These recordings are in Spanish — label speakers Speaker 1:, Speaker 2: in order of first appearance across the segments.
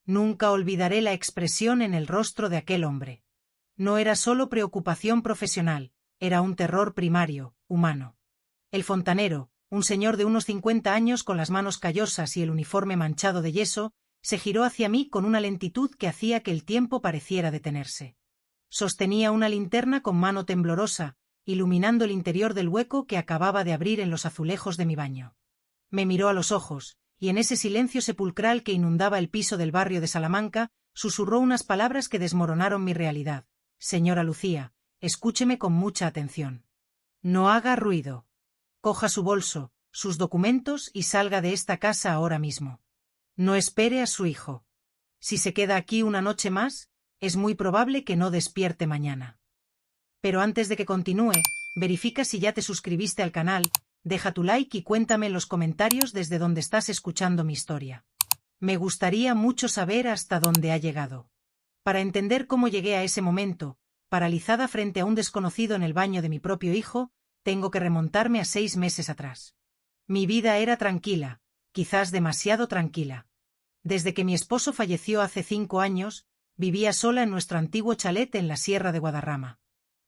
Speaker 1: Nunca olvidaré la expresión en el rostro de aquel hombre. No era solo preocupación profesional, era un terror primario, humano. El fontanero, un señor de unos 50 años con las manos callosas y el uniforme manchado de yeso, se giró hacia mí con una lentitud que hacía que el tiempo pareciera detenerse. Sostenía una linterna con mano temblorosa, iluminando el interior del hueco que acababa de abrir en los azulejos de mi baño. Me miró a los ojos, y en ese silencio sepulcral que inundaba el piso del barrio de Salamanca, susurró unas palabras que desmoronaron mi realidad. Señora Lucía, escúcheme con mucha atención. No haga ruido. Coja su bolso, sus documentos y salga de esta casa ahora mismo. No espere a su hijo. Si se queda aquí una noche más, es muy probable que no despierte mañana. Pero antes de que continúe, verifica si ya te suscribiste al canal, deja tu like y cuéntame en los comentarios desde donde estás escuchando mi historia. Me gustaría mucho saber hasta dónde ha llegado. Para entender cómo llegué a ese momento, paralizada frente a un desconocido en el baño de mi propio hijo, tengo que remontarme a 6 meses atrás. Mi vida era tranquila, quizás demasiado tranquila. Desde que mi esposo falleció hace 5 años, vivía sola en nuestro antiguo chalet en la Sierra de Guadarrama.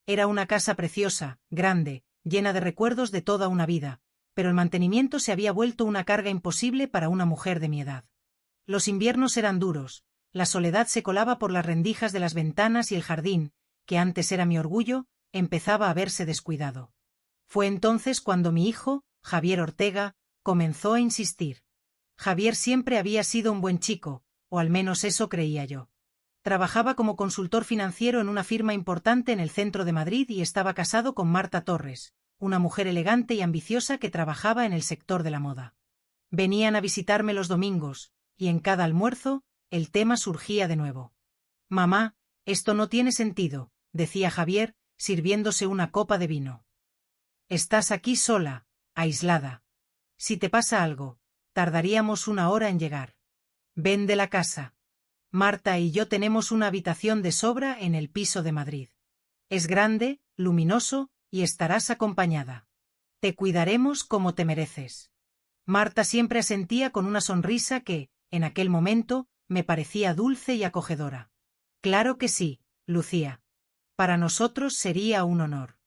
Speaker 1: Era una casa preciosa, grande, llena de recuerdos de toda una vida, pero el mantenimiento se había vuelto una carga imposible para una mujer de mi edad. Los inviernos eran duros, la soledad se colaba por las rendijas de las ventanas y el jardín, que antes era mi orgullo, empezaba a verse descuidado. Fue entonces cuando mi hijo, Javier Ortega, comenzó a insistir. Javier siempre había sido un buen chico, o al menos eso creía yo. Trabajaba como consultor financiero en una firma importante en el centro de Madrid y estaba casado con Marta Torres, una mujer elegante y ambiciosa que trabajaba en el sector de la moda. Venían a visitarme los domingos, y en cada almuerzo, el tema surgía de nuevo. «Mamá, esto no tiene sentido», decía Javier, sirviéndose una copa de vino. «Estás aquí sola, aislada. Si te pasa algo, tardaríamos 1 hora en llegar. Vende la casa. Marta y yo tenemos una habitación de sobra en el piso de Madrid. Es grande, luminoso, y estarás acompañada. Te cuidaremos como te mereces». Marta siempre asentía con una sonrisa que, en aquel momento, me parecía dulce y acogedora. «Claro que sí, Lucía. Para nosotros sería un honor.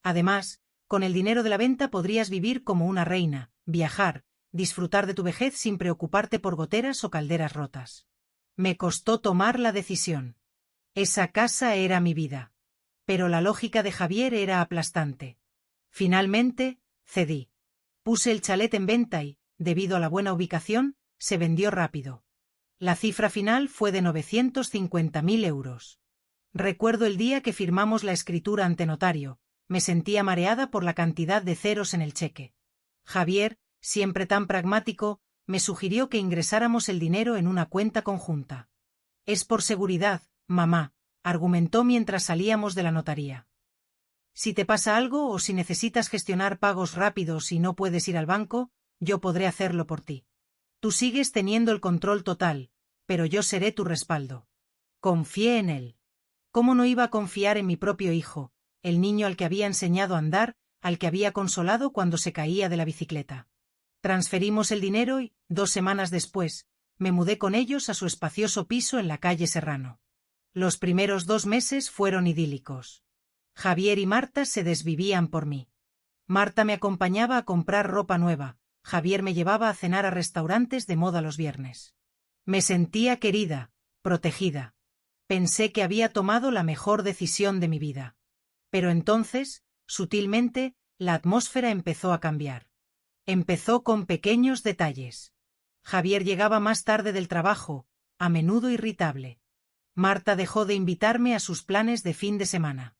Speaker 1: Además, con el dinero de la venta podrías vivir como una reina, viajar, disfrutar de tu vejez sin preocuparte por goteras o calderas rotas». Me costó tomar la decisión. Esa casa era mi vida. Pero la lógica de Javier era aplastante. Finalmente, cedí. Puse el chalet en venta y, debido a la buena ubicación, se vendió rápido. La cifra final fue de 950.000 euros. Recuerdo el día que firmamos la escritura ante notario, me sentía mareada por la cantidad de ceros en el cheque. Javier, siempre tan pragmático, me sugirió que ingresáramos el dinero en una cuenta conjunta. «Es por seguridad, mamá», argumentó mientras salíamos de la notaría. «Si te pasa algo o si necesitas gestionar pagos rápidos y no puedes ir al banco, yo podré hacerlo por ti. Tú sigues teniendo el control total, pero yo seré tu respaldo». Confié en él. ¿Cómo no iba a confiar en mi propio hijo, el niño al que había enseñado a andar, al que había consolado cuando se caía de la bicicleta? Transferimos el dinero y, 2 semanas después, me mudé con ellos a su espacioso piso en la calle Serrano. Los primeros 2 meses fueron idílicos. Javier y Marta se desvivían por mí. Marta me acompañaba a comprar ropa nueva, Javier me llevaba a cenar a restaurantes de moda los viernes. Me sentía querida, protegida. Pensé que había tomado la mejor decisión de mi vida. Pero entonces, sutilmente, la atmósfera empezó a cambiar. Empezó con pequeños detalles. Javier llegaba más tarde del trabajo, a menudo irritable. Marta dejó de invitarme a sus planes de fin de semana.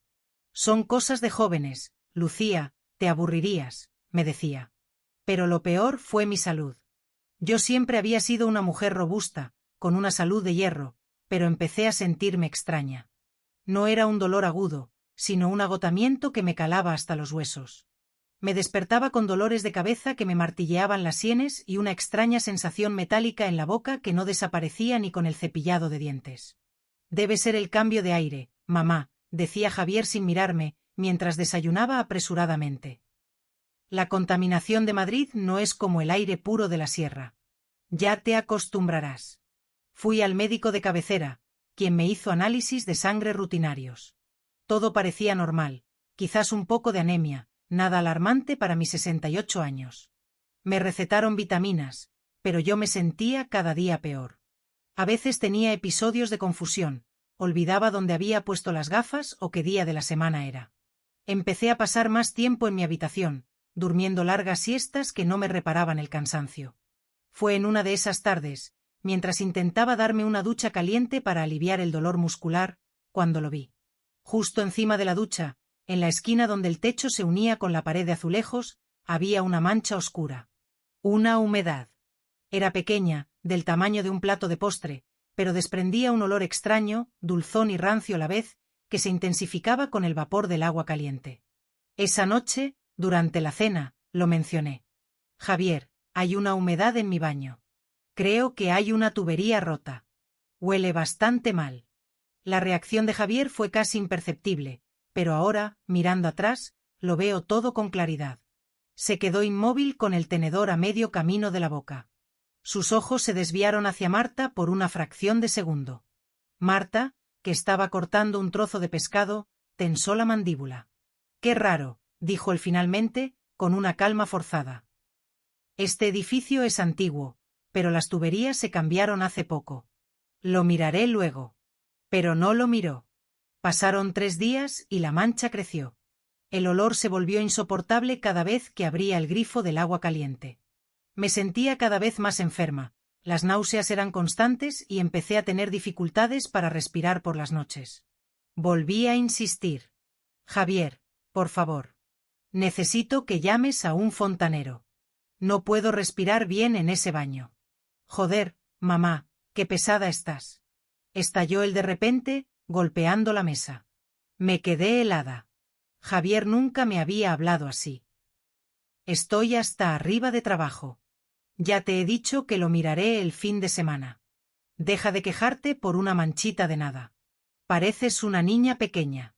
Speaker 1: «Son cosas de jóvenes, Lucía, te aburrirías», me decía. Pero lo peor fue mi salud. Yo siempre había sido una mujer robusta, con una salud de hierro, pero empecé a sentirme extraña. No era un dolor agudo, sino un agotamiento que me calaba hasta los huesos. Me despertaba con dolores de cabeza que me martilleaban las sienes y una extraña sensación metálica en la boca que no desaparecía ni con el cepillado de dientes. «Debe ser el cambio de aire, mamá», decía Javier sin mirarme, mientras desayunaba apresuradamente. «La contaminación de Madrid no es como el aire puro de la sierra. Ya te acostumbrarás». Fui al médico de cabecera, quien me hizo análisis de sangre rutinarios. Todo parecía normal, quizás un poco de anemia, nada alarmante para mis 68 años. Me recetaron vitaminas, pero yo me sentía cada día peor. A veces tenía episodios de confusión, olvidaba dónde había puesto las gafas o qué día de la semana era. Empecé a pasar más tiempo en mi habitación, durmiendo largas siestas que no me reparaban el cansancio. Fue en una de esas tardes, mientras intentaba darme una ducha caliente para aliviar el dolor muscular, cuando lo vi. Justo encima de la ducha, en la esquina donde el techo se unía con la pared de azulejos, había una mancha oscura. Una humedad. Era pequeña, del tamaño de un plato de postre, pero desprendía un olor extraño, dulzón y rancio a la vez, que se intensificaba con el vapor del agua caliente. Esa noche, durante la cena, lo mencioné. Javier, hay una humedad en mi baño. Creo que hay una tubería rota. Huele bastante mal. La reacción de Javier fue casi imperceptible, pero ahora, mirando atrás, lo veo todo con claridad. Se quedó inmóvil con el tenedor a medio camino de la boca. Sus ojos se desviaron hacia Marta por una fracción de segundo. Marta, que estaba cortando un trozo de pescado, tensó la mandíbula. «Qué raro», dijo él finalmente, con una calma forzada. «Este edificio es antiguo, pero las tuberías se cambiaron hace poco. Lo miraré luego». Pero no lo miró. Pasaron 3 días y la mancha creció. El olor se volvió insoportable cada vez que abría el grifo del agua caliente. Me sentía cada vez más enferma, las náuseas eran constantes y empecé a tener dificultades para respirar por las noches. Volví a insistir. «Javier, por favor. Necesito que llames a un fontanero. No puedo respirar bien en ese baño». «Joder, mamá, qué pesada estás». Estalló él de repente, golpeando la mesa. Me quedé helada. Javier nunca me había hablado así. «Estoy hasta arriba de trabajo. Ya te he dicho que lo miraré el fin de semana. Deja de quejarte por una manchita de nada. Pareces una niña pequeña».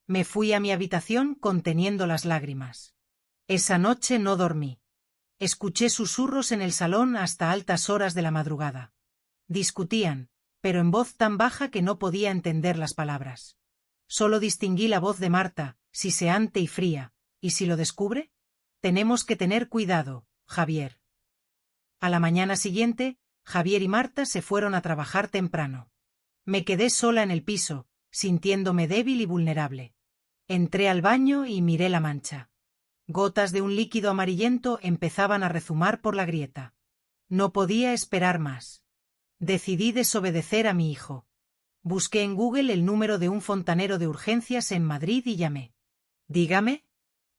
Speaker 1: Me fui a mi habitación conteniendo las lágrimas. Esa noche no dormí. Escuché susurros en el salón hasta altas horas de la madrugada. Discutían, pero en voz tan baja que no podía entender las palabras. Solo distinguí la voz de Marta, siseante y fría. ¿Y si lo descubre? Tenemos que tener cuidado, Javier. A la mañana siguiente, Javier y Marta se fueron a trabajar temprano. Me quedé sola en el piso, sintiéndome débil y vulnerable. Entré al baño y miré la mancha. Gotas de un líquido amarillento empezaban a rezumar por la grieta. No podía esperar más. Decidí desobedecer a mi hijo. Busqué en Google el número de un fontanero de urgencias en Madrid y llamé. «Dígame».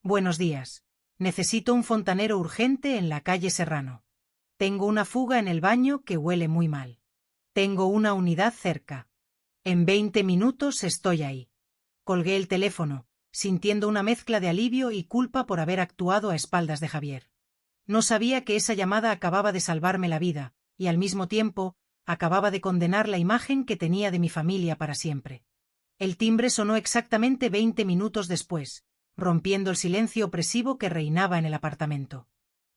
Speaker 1: «Buenos días. Necesito un fontanero urgente en la calle Serrano. Tengo una fuga en el baño que huele muy mal. Tengo una unidad cerca. En 20 minutos estoy ahí». Colgué el teléfono, sintiendo una mezcla de alivio y culpa por haber actuado a espaldas de Javier. No sabía que esa llamada acababa de salvarme la vida, y al mismo tiempo, acababa de condenar la imagen que tenía de mi familia para siempre. El timbre sonó exactamente 20 minutos después, rompiendo el silencio opresivo que reinaba en el apartamento.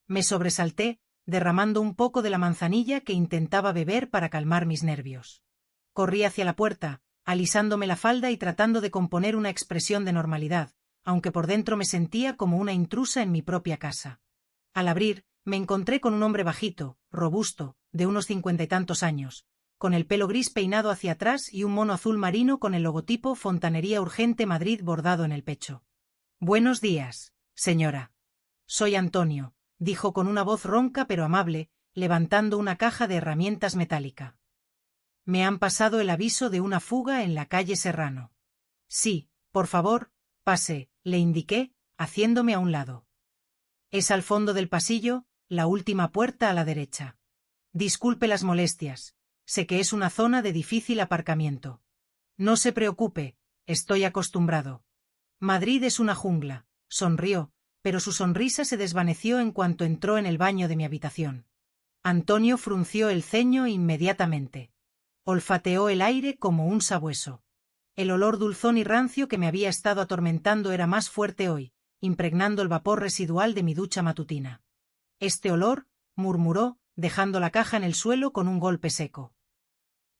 Speaker 1: Me sobresalté, derramando un poco de la manzanilla que intentaba beber para calmar mis nervios. Corrí hacia la puerta, alisándome la falda y tratando de componer una expresión de normalidad, aunque por dentro me sentía como una intrusa en mi propia casa. Al abrir, me encontré con un hombre bajito, robusto, de unos 50 y tantos años, con el pelo gris peinado hacia atrás y un mono azul marino con el logotipo Fontanería Urgente Madrid bordado en el pecho. «Buenos días, señora». «Soy Antonio», dijo con una voz ronca pero amable, levantando una caja de herramientas metálica. «Me han pasado el aviso de una fuga en la calle Serrano». «Sí, por favor, pase», le indiqué, haciéndome a un lado. «Es al fondo del pasillo, la última puerta a la derecha». «Disculpe las molestias, sé que es una zona de difícil aparcamiento». «No se preocupe, estoy acostumbrado». «Madrid es una jungla», sonrió, pero su sonrisa se desvaneció en cuanto entró en el baño de mi habitación. Antonio frunció el ceño inmediatamente. Olfateó el aire como un sabueso. El olor dulzón y rancio que me había estado atormentando era más fuerte hoy, impregnando el vapor residual de mi ducha matutina. «Este olor», murmuró, dejando la caja en el suelo con un golpe seco.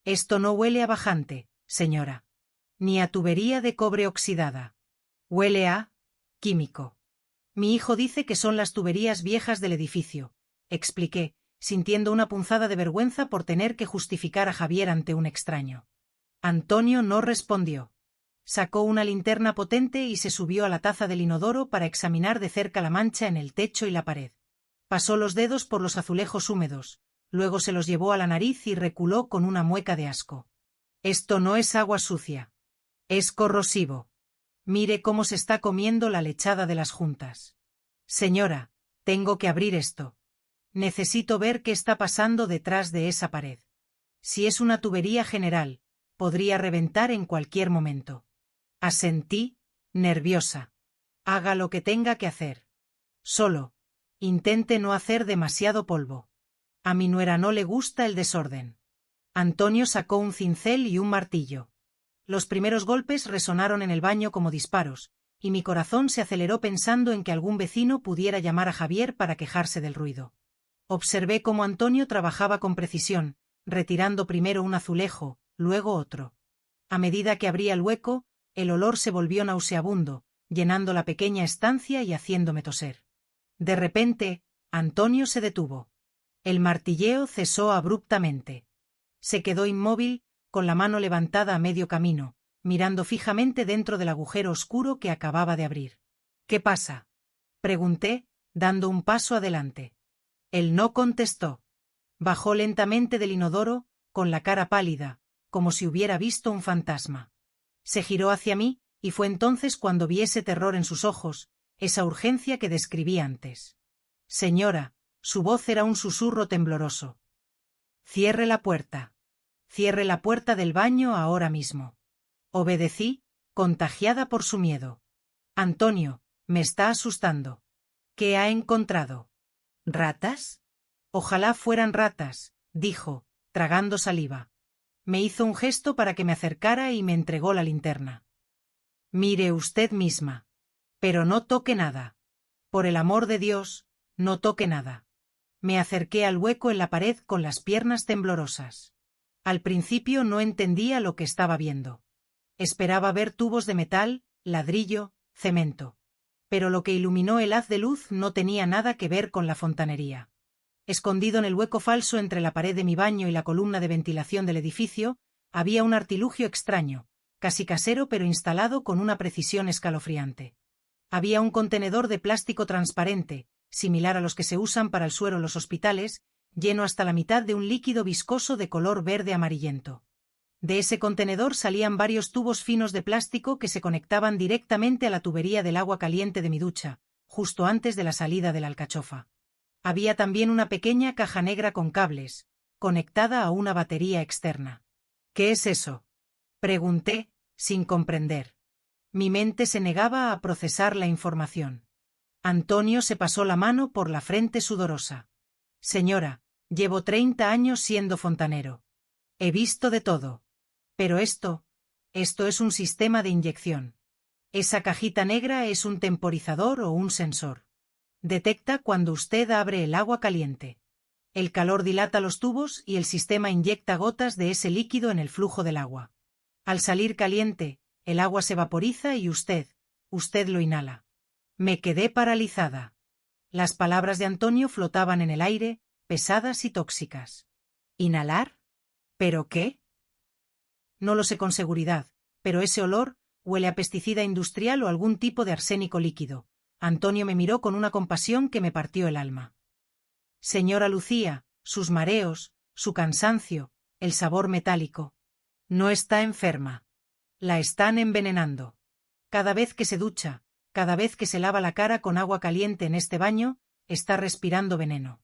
Speaker 1: Esto no huele a bajante, señora. Ni a tubería de cobre oxidada. Huele a químico. Mi hijo dice que son las tuberías viejas del edificio, expliqué, sintiendo una punzada de vergüenza por tener que justificar a Javier ante un extraño. Antonio no respondió. Sacó una linterna potente y se subió a la taza del inodoro para examinar de cerca la mancha en el techo y la pared. Pasó los dedos por los azulejos húmedos, luego se los llevó a la nariz y reculó con una mueca de asco. Esto no es agua sucia. Es corrosivo. Mire cómo se está comiendo la lechada de las juntas. Señora, tengo que abrir esto. Necesito ver qué está pasando detrás de esa pared. Si es una tubería general, podría reventar en cualquier momento. Asentí, nerviosa. Haga lo que tenga que hacer. Solo, intente no hacer demasiado polvo. A mi nuera no le gusta el desorden. Antonio sacó un cincel y un martillo. Los primeros golpes resonaron en el baño como disparos, y mi corazón se aceleró pensando en que algún vecino pudiera llamar a Javier para quejarse del ruido. Observé cómo Antonio trabajaba con precisión, retirando primero un azulejo, luego otro. A medida que abría el hueco, el olor se volvió nauseabundo, llenando la pequeña estancia y haciéndome toser. De repente, Antonio se detuvo. El martilleo cesó abruptamente. Se quedó inmóvil, con la mano levantada a medio camino, mirando fijamente dentro del agujero oscuro que acababa de abrir. ¿Qué pasa?, pregunté, dando un paso adelante. Él no contestó. Bajó lentamente del inodoro, con la cara pálida, como si hubiera visto un fantasma. Se giró hacia mí, y fue entonces cuando vi ese terror en sus ojos, esa urgencia que describí antes. Señora, su voz era un susurro tembloroso. Cierre la puerta. Cierre la puerta del baño ahora mismo. Obedecí, contagiada por su miedo. Antonio, me está asustando. ¿Qué ha encontrado? ¿Ratas? Ojalá fueran ratas, dijo, tragando saliva. Me hizo un gesto para que me acercara y me entregó la linterna. Mire usted misma. Pero no toque nada. Por el amor de Dios, no toque nada. Me acerqué al hueco en la pared con las piernas temblorosas. Al principio no entendía lo que estaba viendo. Esperaba ver tubos de metal, ladrillo, cemento. Pero lo que iluminó el haz de luz no tenía nada que ver con la fontanería. Escondido en el hueco falso entre la pared de mi baño y la columna de ventilación del edificio, había un artilugio extraño, casi casero pero instalado con una precisión escalofriante. Había un contenedor de plástico transparente, similar a los que se usan para el suero en los hospitales, lleno hasta la mitad de un líquido viscoso de color verde amarillento. De ese contenedor salían varios tubos finos de plástico que se conectaban directamente a la tubería del agua caliente de mi ducha, justo antes de la salida de la alcachofa. Había también una pequeña caja negra con cables, conectada a una batería externa. ¿Qué es eso?, pregunté, sin comprender. Mi mente se negaba a procesar la información. Antonio se pasó la mano por la frente sudorosa. Señora, llevo 30 años siendo fontanero. He visto de todo. Pero esto es un sistema de inyección. Esa cajita negra es un temporizador o un sensor. Detecta cuando usted abre el agua caliente. El calor dilata los tubos y el sistema inyecta gotas de ese líquido en el flujo del agua. Al salir caliente, el agua se vaporiza y usted lo inhala. Me quedé paralizada. Las palabras de Antonio flotaban en el aire, pesadas y tóxicas. ¿Inhalar? ¿Pero qué? No lo sé con seguridad, pero ese olor huele a pesticida industrial o algún tipo de arsénico líquido. Antonio me miró con una compasión que me partió el alma. Señora Lucía, sus mareos, su cansancio, el sabor metálico. No está enferma. La están envenenando. Cada vez que se ducha, cada vez que se lava la cara con agua caliente en este baño, está respirando veneno.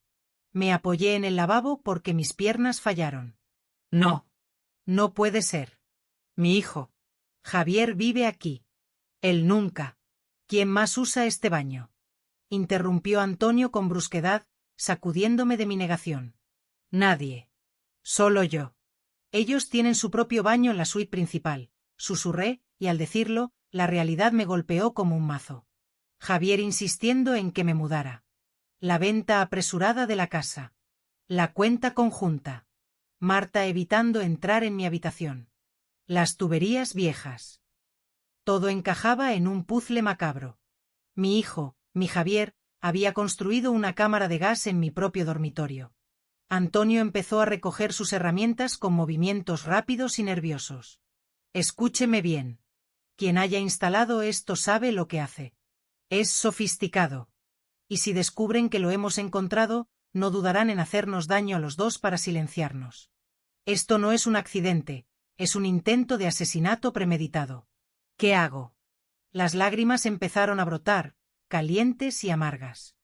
Speaker 1: Me apoyé en el lavabo porque mis piernas fallaron. No. No puede ser. Mi hijo. Javier vive aquí. Él nunca. ¿Quién más usa este baño?, interrumpió Antonio con brusquedad, sacudiéndome de mi negación. Nadie. Solo yo. Ellos tienen su propio baño en la suite principal, susurré, y al decirlo, la realidad me golpeó como un mazo. Javier insistiendo en que me mudara. La venta apresurada de la casa. La cuenta conjunta. Marta evitando entrar en mi habitación. Las tuberías viejas. Todo encajaba en un puzle macabro. Mi hijo, mi Javier, había construido una cámara de gas en mi propio dormitorio. Antonio empezó a recoger sus herramientas con movimientos rápidos y nerviosos. Escúcheme bien. Quien haya instalado esto sabe lo que hace. Es sofisticado. Y si descubren que lo hemos encontrado, no dudarán en hacernos daño a los dos para silenciarnos. Esto no es un accidente, es un intento de asesinato premeditado. ¿Qué hago? Las lágrimas empezaron a brotar, calientes y amargas.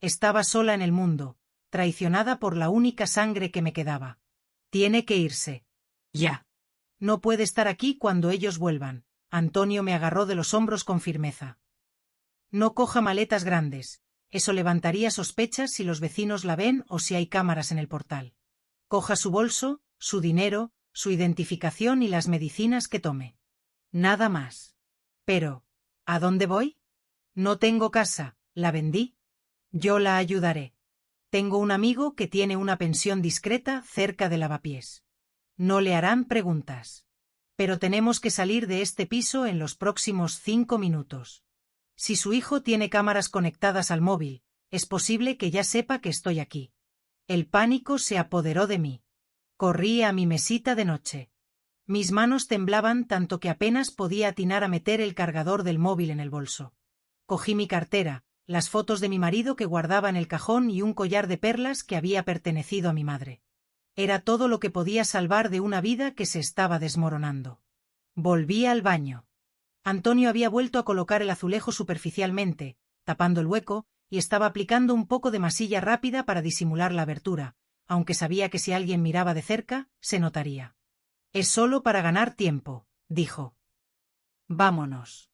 Speaker 1: Estaba sola en el mundo, traicionada por la única sangre que me quedaba. Tiene que irse. Ya. No puede estar aquí cuando ellos vuelvan. Antonio me agarró de los hombros con firmeza. No coja maletas grandes, eso levantaría sospechas si los vecinos la ven o si hay cámaras en el portal. Coja su bolso, su dinero, su identificación y las medicinas que tome. Nada más. Pero, ¿a dónde voy? No tengo casa, la vendí. Yo la ayudaré. Tengo un amigo que tiene una pensión discreta cerca de Lavapiés. No le harán preguntas. Pero tenemos que salir de este piso en los próximos 5 minutos. Si su hijo tiene cámaras conectadas al móvil, es posible que ya sepa que estoy aquí. El pánico se apoderó de mí. Corrí a mi mesita de noche. Mis manos temblaban tanto que apenas podía atinar a meter el cargador del móvil en el bolso. Cogí mi cartera, las fotos de mi marido que guardaba en el cajón y un collar de perlas que había pertenecido a mi madre. Era todo lo que podía salvar de una vida que se estaba desmoronando. Volví al baño. Antonio había vuelto a colocar el azulejo superficialmente, tapando el hueco, y estaba aplicando un poco de masilla rápida para disimular la abertura, aunque sabía que si alguien miraba de cerca, se notaría. Es solo para ganar tiempo, dijo. Vámonos.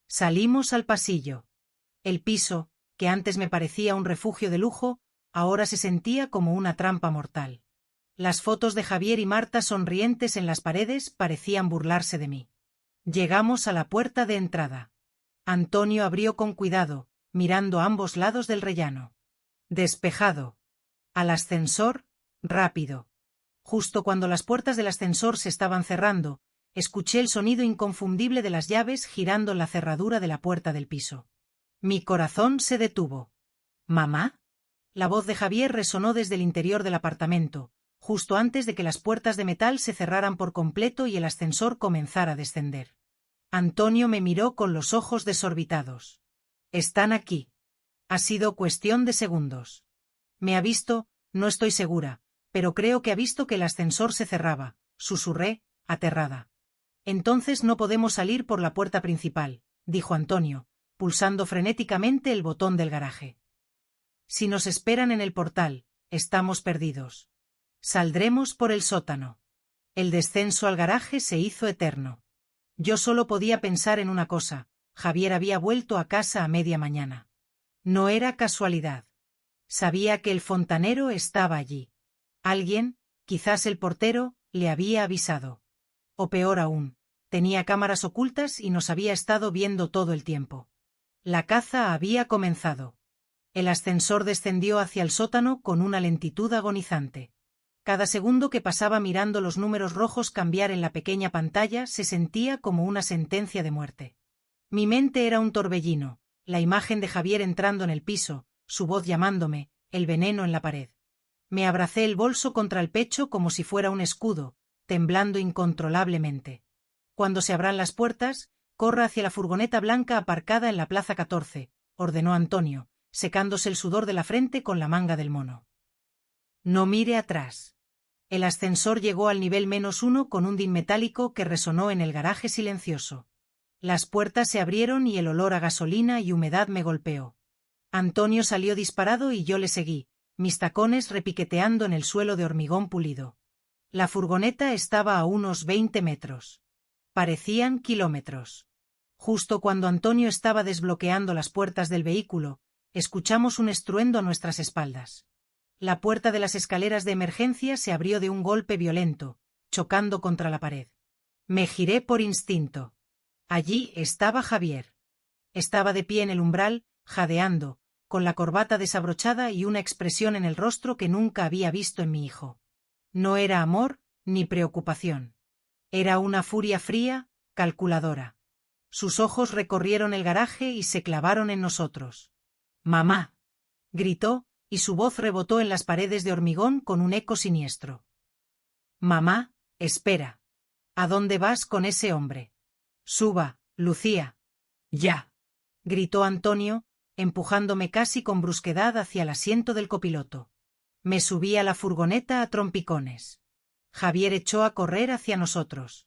Speaker 1: Salimos al pasillo. El piso, que antes me parecía un refugio de lujo, ahora se sentía como una trampa mortal. Las fotos de Javier y Marta sonrientes en las paredes parecían burlarse de mí. Llegamos a la puerta de entrada. Antonio abrió con cuidado, mirando a ambos lados del rellano. Despejado. Al ascensor, rápido. Justo cuando las puertas del ascensor se estaban cerrando, escuché el sonido inconfundible de las llaves girando en la cerradura de la puerta del piso. Mi corazón se detuvo. ¿Mamá? La voz de Javier resonó desde el interior del apartamento, justo antes de que las puertas de metal se cerraran por completo y el ascensor comenzara a descender. Antonio me miró con los ojos desorbitados. Están aquí. Ha sido cuestión de segundos. Me ha visto, no estoy segura, pero creo que ha visto que el ascensor se cerraba, susurré, aterrada. Entonces no podemos salir por la puerta principal, dijo Antonio, pulsando frenéticamente el botón del garaje. Si nos esperan en el portal, estamos perdidos. Saldremos por el sótano. El descenso al garaje se hizo eterno. Yo solo podía pensar en una cosa: Javier había vuelto a casa a media mañana. No era casualidad. Sabía que el fontanero estaba allí. Alguien, quizás el portero, le había avisado. O peor aún, tenía cámaras ocultas y nos había estado viendo todo el tiempo. La caza había comenzado. El ascensor descendió hacia el sótano con una lentitud agonizante. Cada segundo que pasaba mirando los números rojos cambiar en la pequeña pantalla se sentía como una sentencia de muerte. Mi mente era un torbellino, la imagen de Javier entrando en el piso, su voz llamándome, el veneno en la pared. Me abracé el bolso contra el pecho como si fuera un escudo, temblando incontrolablemente. Cuando se abran las puertas, corra hacia la furgoneta blanca aparcada en la Plaza 14, ordenó Antonio, secándose el sudor de la frente con la manga del mono. No mire atrás. El ascensor llegó al nivel -1 con un din metálico que resonó en el garaje silencioso. Las puertas se abrieron y el olor a gasolina y humedad me golpeó. Antonio salió disparado y yo le seguí, mis tacones repiqueteando en el suelo de hormigón pulido. La furgoneta estaba a unos 20 metros. Parecían kilómetros. Justo cuando Antonio estaba desbloqueando las puertas del vehículo, escuchamos un estruendo a nuestras espaldas. La puerta de las escaleras de emergencia se abrió de un golpe violento, chocando contra la pared. Me giré por instinto. Allí estaba Javier. Estaba de pie en el umbral, jadeando, con la corbata desabrochada y una expresión en el rostro que nunca había visto en mi hijo. No era amor, ni preocupación. Era una furia fría, calculadora. Sus ojos recorrieron el garaje y se clavaron en nosotros. «¡Mamá!», gritó, y su voz rebotó en las paredes de hormigón con un eco siniestro. «Mamá, espera. ¿A dónde vas con ese hombre? Suba, Lucía». «¡Ya!», gritó Antonio, empujándome casi con brusquedad hacia el asiento del copiloto. Me subí a la furgoneta a trompicones. Javier echó a correr hacia nosotros.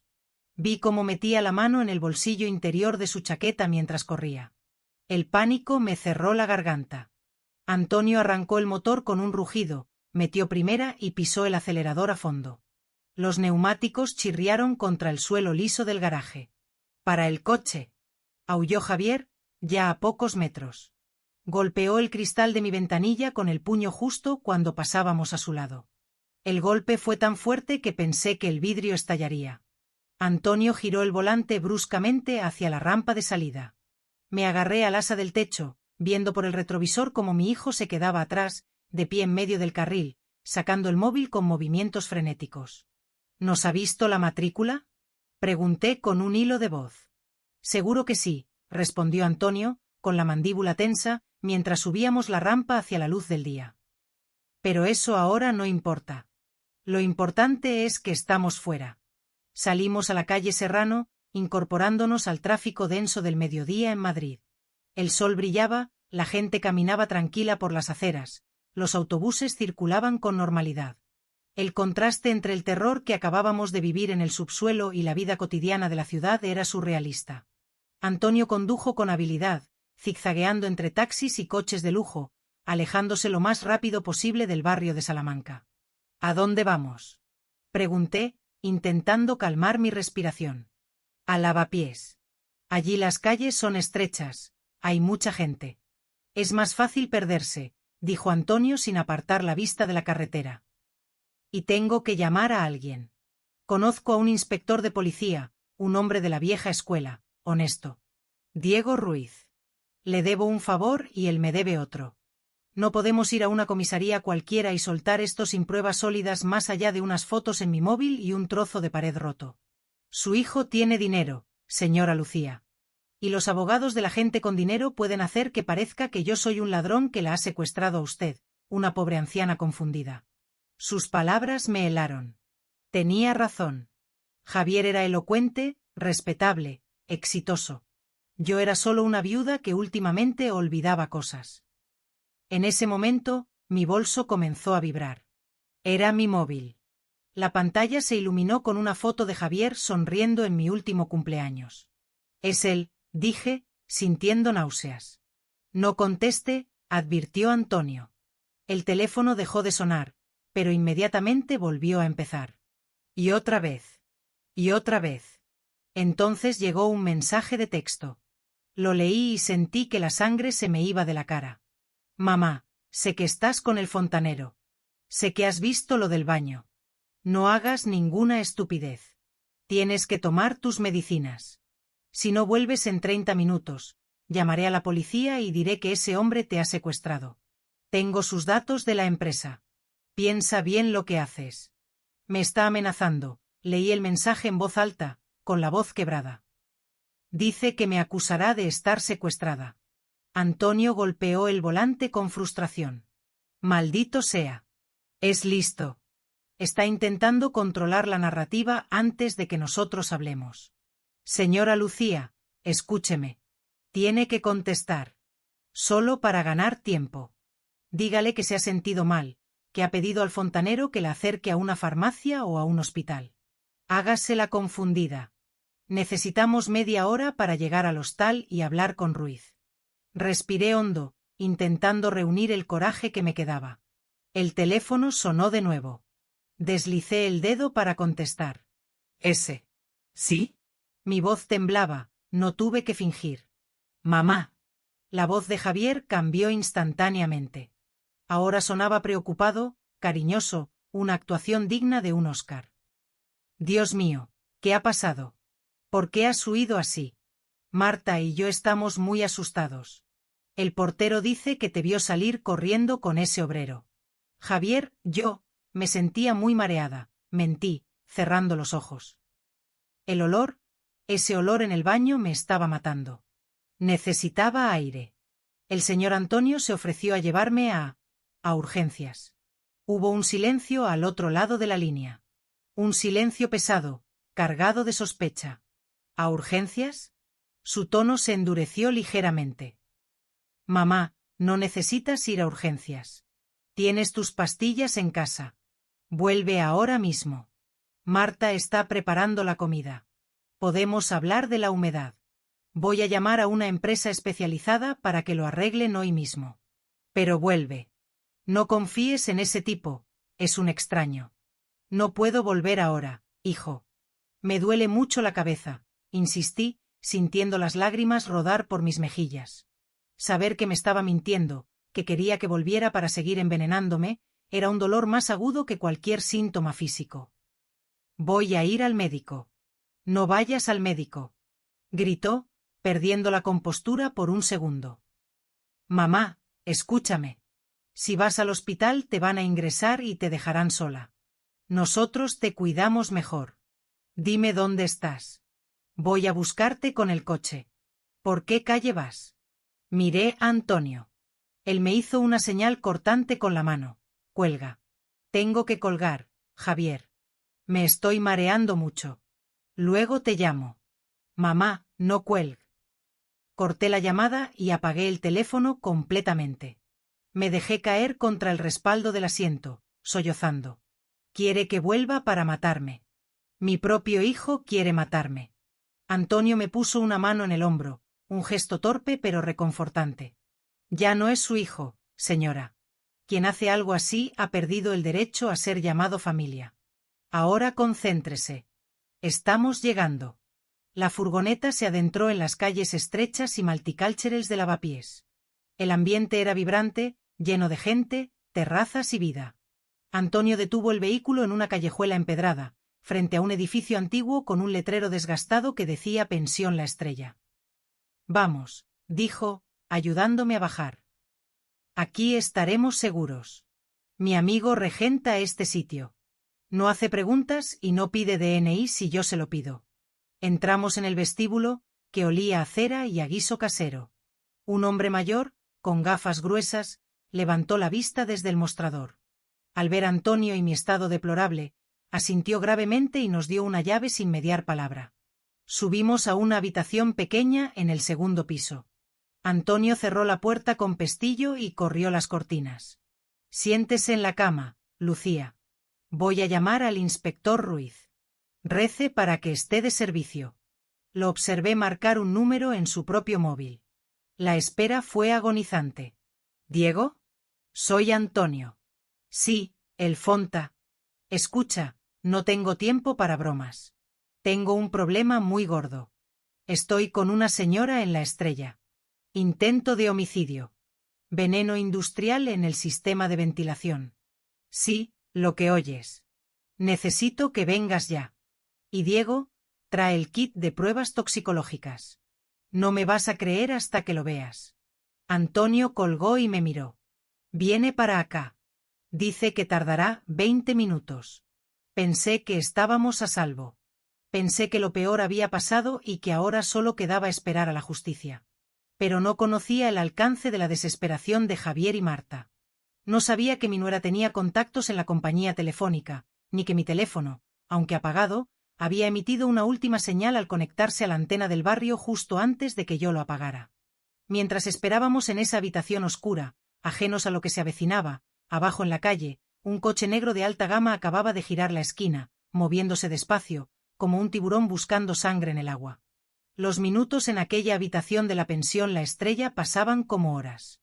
Speaker 1: Vi cómo metía la mano en el bolsillo interior de su chaqueta mientras corría. El pánico me cerró la garganta. Antonio arrancó el motor con un rugido, metió primera y pisó el acelerador a fondo. Los neumáticos chirriaron contra el suelo liso del garaje. «¡Para el coche!», aulló Javier, ya a pocos metros. Golpeó el cristal de mi ventanilla con el puño justo cuando pasábamos a su lado. El golpe fue tan fuerte que pensé que el vidrio estallaría. Antonio giró el volante bruscamente hacia la rampa de salida. Me agarré al asa del techo, viendo por el retrovisor cómo mi hijo se quedaba atrás, de pie en medio del carril, sacando el móvil con movimientos frenéticos. «¿Nos ha visto la matrícula?», pregunté con un hilo de voz. «Seguro que sí», respondió Antonio, con la mandíbula tensa, mientras subíamos la rampa hacia la luz del día. «Pero eso ahora no importa. Lo importante es que estamos fuera». Salimos a la calle Serrano, incorporándonos al tráfico denso del mediodía en Madrid. El sol brillaba, la gente caminaba tranquila por las aceras, los autobuses circulaban con normalidad. El contraste entre el terror que acabábamos de vivir en el subsuelo y la vida cotidiana de la ciudad era surrealista. Antonio condujo con habilidad, zigzagueando entre taxis y coches de lujo, alejándose lo más rápido posible del barrio de Salamanca. «¿A dónde vamos?», pregunté, intentando calmar mi respiración. «A Lavapiés. Allí las calles son estrechas, hay mucha gente. Es más fácil perderse», dijo Antonio sin apartar la vista de la carretera. «Y tengo que llamar a alguien. Conozco a un inspector de policía, un hombre de la vieja escuela, honesto. Diego Ruiz. Le debo un favor y él me debe otro. No podemos ir a una comisaría cualquiera y soltar esto sin pruebas sólidas más allá de unas fotos en mi móvil y un trozo de pared roto. Su hijo tiene dinero, señora Lucía. Y los abogados de la gente con dinero pueden hacer que parezca que yo soy un ladrón que la ha secuestrado a usted, una pobre anciana confundida». Sus palabras me helaron. Tenía razón. Javier era elocuente, respetable, exitoso. Yo era solo una viuda que últimamente olvidaba cosas. En ese momento, mi bolso comenzó a vibrar. Era mi móvil. La pantalla se iluminó con una foto de Javier sonriendo en mi último cumpleaños. «Es él», dije, sintiendo náuseas. «No conteste», advirtió Antonio. El teléfono dejó de sonar, pero inmediatamente volvió a empezar. Y otra vez. Y otra vez. Entonces llegó un mensaje de texto. Lo leí y sentí que la sangre se me iba de la cara. «Mamá, sé que estás con el fontanero. Sé que has visto lo del baño. No hagas ninguna estupidez. Tienes que tomar tus medicinas. Si no vuelves en 30 minutos, llamaré a la policía y diré que ese hombre te ha secuestrado. Tengo sus datos de la empresa. Piensa bien lo que haces». Me está amenazando. Leí el mensaje en voz alta, con la voz quebrada. Dice que me acusará de estar secuestrada. Antonio golpeó el volante con frustración. Maldito sea. Es listo. Está intentando controlar la narrativa antes de que nosotros hablemos. Señora Lucía, escúcheme. Tiene que contestar. Solo para ganar tiempo. Dígale que se ha sentido mal, que ha pedido al fontanero que la acerque a una farmacia o a un hospital. Hágase la confundida. Necesitamos media hora para llegar al hostal y hablar con Ruiz. Respiré hondo, intentando reunir el coraje que me quedaba. El teléfono sonó de nuevo. Deslicé el dedo para contestar. «¿Ese? ¿Sí?» Mi voz temblaba, no tuve que fingir. «Mamá». La voz de Javier cambió instantáneamente. Ahora sonaba preocupado, cariñoso, una actuación digna de un Oscar. «Dios mío, ¿qué ha pasado? ¿Por qué has huido así? Marta y yo estamos muy asustados. El portero dice que te vio salir corriendo con ese obrero». «Javier, yo», Me sentía muy mareada, mentí, cerrando los ojos. El olor, ese olor en el baño me estaba matando. Necesitaba aire. El señor Antonio se ofreció a llevarme a urgencias. Hubo un silencio al otro lado de la línea. Un silencio pesado, cargado de sospecha. ¿A urgencias? Su tono se endureció ligeramente. Mamá, no necesitas ir a urgencias. Tienes tus pastillas en casa. Vuelve ahora mismo. Marta está preparando la comida. Podemos hablar de la humedad. Voy a llamar a una empresa especializada para que lo arreglen hoy mismo. Pero vuelve. No confíes en ese tipo, es un extraño. No puedo volver ahora, hijo. Me duele mucho la cabeza, insistí, sintiendo las lágrimas rodar por mis mejillas. Saber que me estaba mintiendo, que quería que volviera para seguir envenenándome, era un dolor más agudo que cualquier síntoma físico. Voy a ir al médico. No vayas al médico, gritó, perdiendo la compostura por un segundo. Mamá, escúchame. Si vas al hospital te van a ingresar y te dejarán sola. Nosotros te cuidamos mejor. Dime dónde estás. Voy a buscarte con el coche. ¿Por qué calle vas? Miré a Antonio. Él me hizo una señal cortante con la mano. Cuelga. Tengo que colgar, Javier. Me estoy mareando mucho. Luego te llamo. Mamá, no cuelgue. Corté la llamada y apagué el teléfono completamente. Me dejé caer contra el respaldo del asiento, sollozando. Quiere que vuelva para matarme. Mi propio hijo quiere matarme. Antonio me puso una mano en el hombro, un gesto torpe pero reconfortante. Ya no es su hijo, señora. Quien hace algo así ha perdido el derecho a ser llamado familia. Ahora concéntrese. Estamos llegando. La furgoneta se adentró en las calles estrechas y multiculturales de Lavapiés. El ambiente era vibrante, lleno de gente, terrazas y vida. Antonio detuvo el vehículo en una callejuela empedrada, frente a un edificio antiguo con un letrero desgastado que decía Pensión La Estrella. Vamos, dijo, ayudándome a bajar. Aquí estaremos seguros. Mi amigo regenta este sitio. No hace preguntas y no pide DNI si yo se lo pido. Entramos en el vestíbulo, que olía a cera y a guiso casero. Un hombre mayor, con gafas gruesas, levantó la vista desde el mostrador. Al ver a Antonio y mi estado deplorable, asintió gravemente y nos dio una llave sin mediar palabra. Subimos a una habitación pequeña en el segundo piso. Antonio cerró la puerta con pestillo y corrió las cortinas. Siéntese en la cama, Lucía. Voy a llamar al inspector Ruiz. Rece para que esté de servicio. Lo observé marcar un número en su propio móvil. La espera fue agonizante. ¿Diego? Soy Antonio. Sí, el Fonta. Escucha, no tengo tiempo para bromas. Tengo un problema muy gordo. Estoy con una señora en La Estrella. Intento de homicidio. Veneno industrial en el sistema de ventilación. Sí, lo que oyes. Necesito que vengas ya. Y Diego, trae el kit de pruebas toxicológicas. No me vas a creer hasta que lo veas. Antonio colgó y me miró. Viene para acá. Dice que tardará 20 minutos. Pensé que estábamos a salvo. Pensé que lo peor había pasado y que ahora solo quedaba esperar a la justicia. Pero no conocía el alcance de la desesperación de Javier y Marta. No sabía que mi nuera tenía contactos en la compañía telefónica, ni que mi teléfono, aunque apagado, había emitido una última señal al conectarse a la antena del barrio justo antes de que yo lo apagara. Mientras esperábamos en esa habitación oscura, ajenos a lo que se avecinaba, abajo en la calle, un coche negro de alta gama acababa de girar la esquina, moviéndose despacio, como un tiburón buscando sangre en el agua. Los minutos en aquella habitación de la pensión La Estrella pasaban como horas.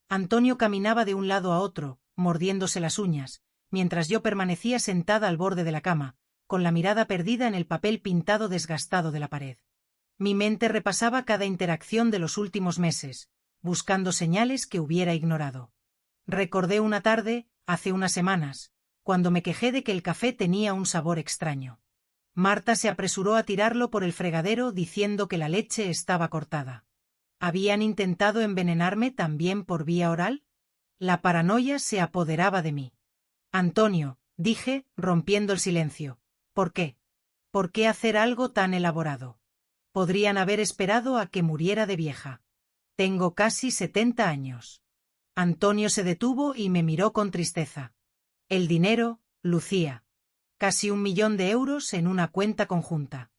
Speaker 1: Antonio caminaba de un lado a otro, mordiéndose las uñas, mientras yo permanecía sentada al borde de la cama, con la mirada perdida en el papel pintado desgastado de la pared. Mi mente repasaba cada interacción de los últimos meses, buscando señales que hubiera ignorado. Recordé una tarde, hace unas semanas, cuando me quejé de que el café tenía un sabor extraño. Marta se apresuró a tirarlo por el fregadero diciendo que la leche estaba cortada. ¿Habían intentado envenenarme también por vía oral? La paranoia se apoderaba de mí. Antonio, dije, rompiendo el silencio. ¿Por qué? ¿Por qué hacer algo tan elaborado? Podrían haber esperado a que muriera de vieja. Tengo casi 70 años. Antonio se detuvo y me miró con tristeza. El dinero, Lucía. Casi 1 millón de euros en una cuenta conjunta.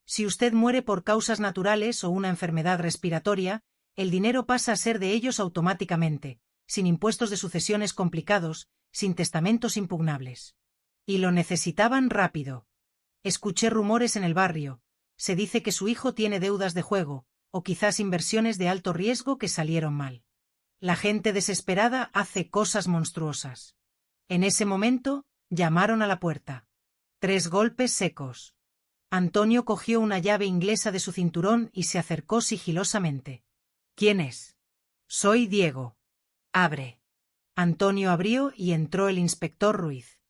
Speaker 1: Si usted muere por causas naturales o una enfermedad respiratoria, el dinero pasa a ser de ellos automáticamente, sin impuestos de sucesiones complicados, sin testamentos impugnables. Y lo necesitaban rápido. Escuché rumores en el barrio. Se dice que su hijo tiene deudas de juego, o quizás inversiones de alto riesgo que salieron mal. La gente desesperada hace cosas monstruosas. En ese momento, llamaron a la puerta. 3 golpes secos. Antonio cogió una llave inglesa de su cinturón y se acercó sigilosamente. ¿Quién es? Soy Diego. Abre. Antonio abrió y entró el inspector Ruiz.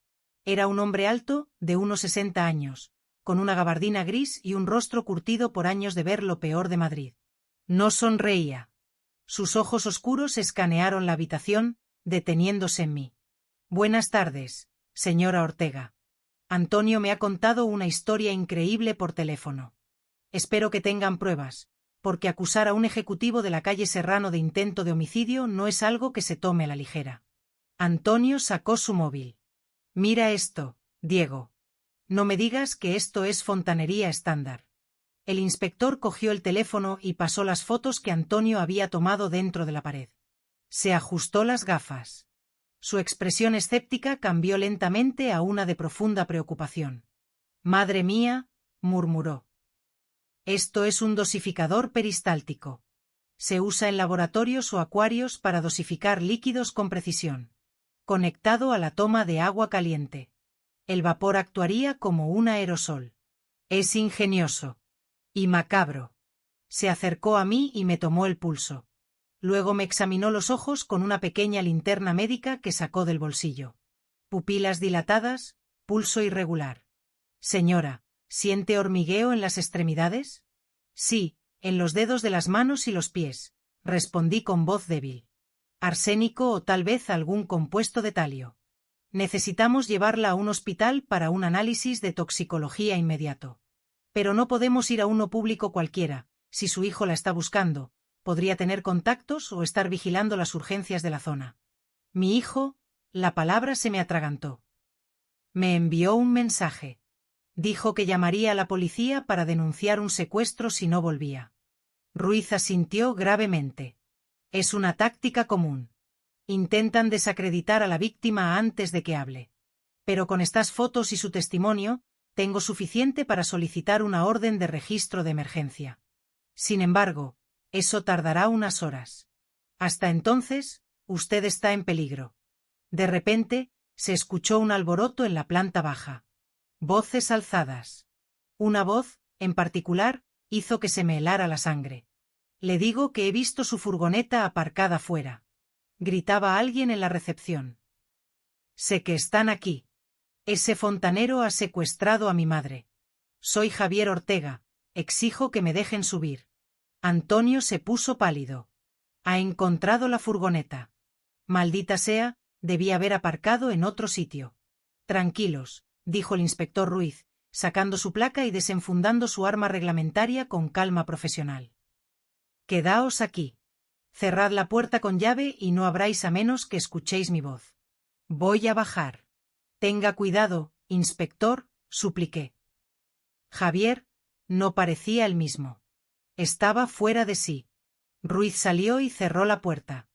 Speaker 1: Era un hombre alto, de unos 60 años, con una gabardina gris y un rostro curtido por años de ver lo peor de Madrid. No sonreía. Sus ojos oscuros escanearon la habitación, deteniéndose en mí. Buenas tardes, señora Ortega. Antonio me ha contado una historia increíble por teléfono. Espero que tengan pruebas, porque acusar a un ejecutivo de la calle Serrano de intento de homicidio no es algo que se tome a la ligera. Antonio sacó su móvil. Mira esto, Diego. No me digas que esto es fontanería estándar. El inspector cogió el teléfono y pasó las fotos que Antonio había tomado dentro de la pared. Se ajustó las gafas. Su expresión escéptica cambió lentamente a una de profunda preocupación. Madre mía, murmuró. Esto es un dosificador peristáltico. Se usa en laboratorios o acuarios para dosificar líquidos con precisión. Conectado a la toma de agua caliente. El vapor actuaría como un aerosol. Es ingenioso. Y macabro. Se acercó a mí y me tomó el pulso. Luego me examinó los ojos con una pequeña linterna médica que sacó del bolsillo. Pupilas dilatadas, pulso irregular. Señora, ¿siente hormigueo en las extremidades? Sí, en los dedos de las manos y los pies, respondí con voz débil. Arsénico o tal vez algún compuesto de talio. Necesitamos llevarla a un hospital para un análisis de toxicología inmediato. Pero no podemos ir a uno público cualquiera, si su hijo la está buscando. Podría tener contactos o estar vigilando las urgencias de la zona. Mi hijo, la palabra se me atragantó. Me envió un mensaje. Dijo que llamaría a la policía para denunciar un secuestro si no volvía. Ruiz asintió gravemente. Es una táctica común. Intentan desacreditar a la víctima antes de que hable. Pero con estas fotos y su testimonio, tengo suficiente para solicitar una orden de registro de emergencia. Sin embargo, eso tardará unas horas. Hasta entonces, usted está en peligro. De repente, se escuchó un alboroto en la planta baja. Voces alzadas. Una voz, en particular, hizo que se me helara la sangre. Le digo que he visto su furgoneta aparcada fuera. Gritaba alguien en la recepción. Sé que están aquí. Ese fontanero ha secuestrado a mi madre. Soy Javier Ortega, exijo que me dejen subir. Antonio se puso pálido. Ha encontrado la furgoneta. Maldita sea, debía haber aparcado en otro sitio. Tranquilos, dijo el inspector Ruiz, sacando su placa y desenfundando su arma reglamentaria con calma profesional. Quedaos aquí. Cerrad la puerta con llave y no abráis a menos que escuchéis mi voz. Voy a bajar. Tenga cuidado, inspector, supliqué. Javier no parecía el mismo. Estaba fuera de sí. Ruiz salió y cerró la puerta.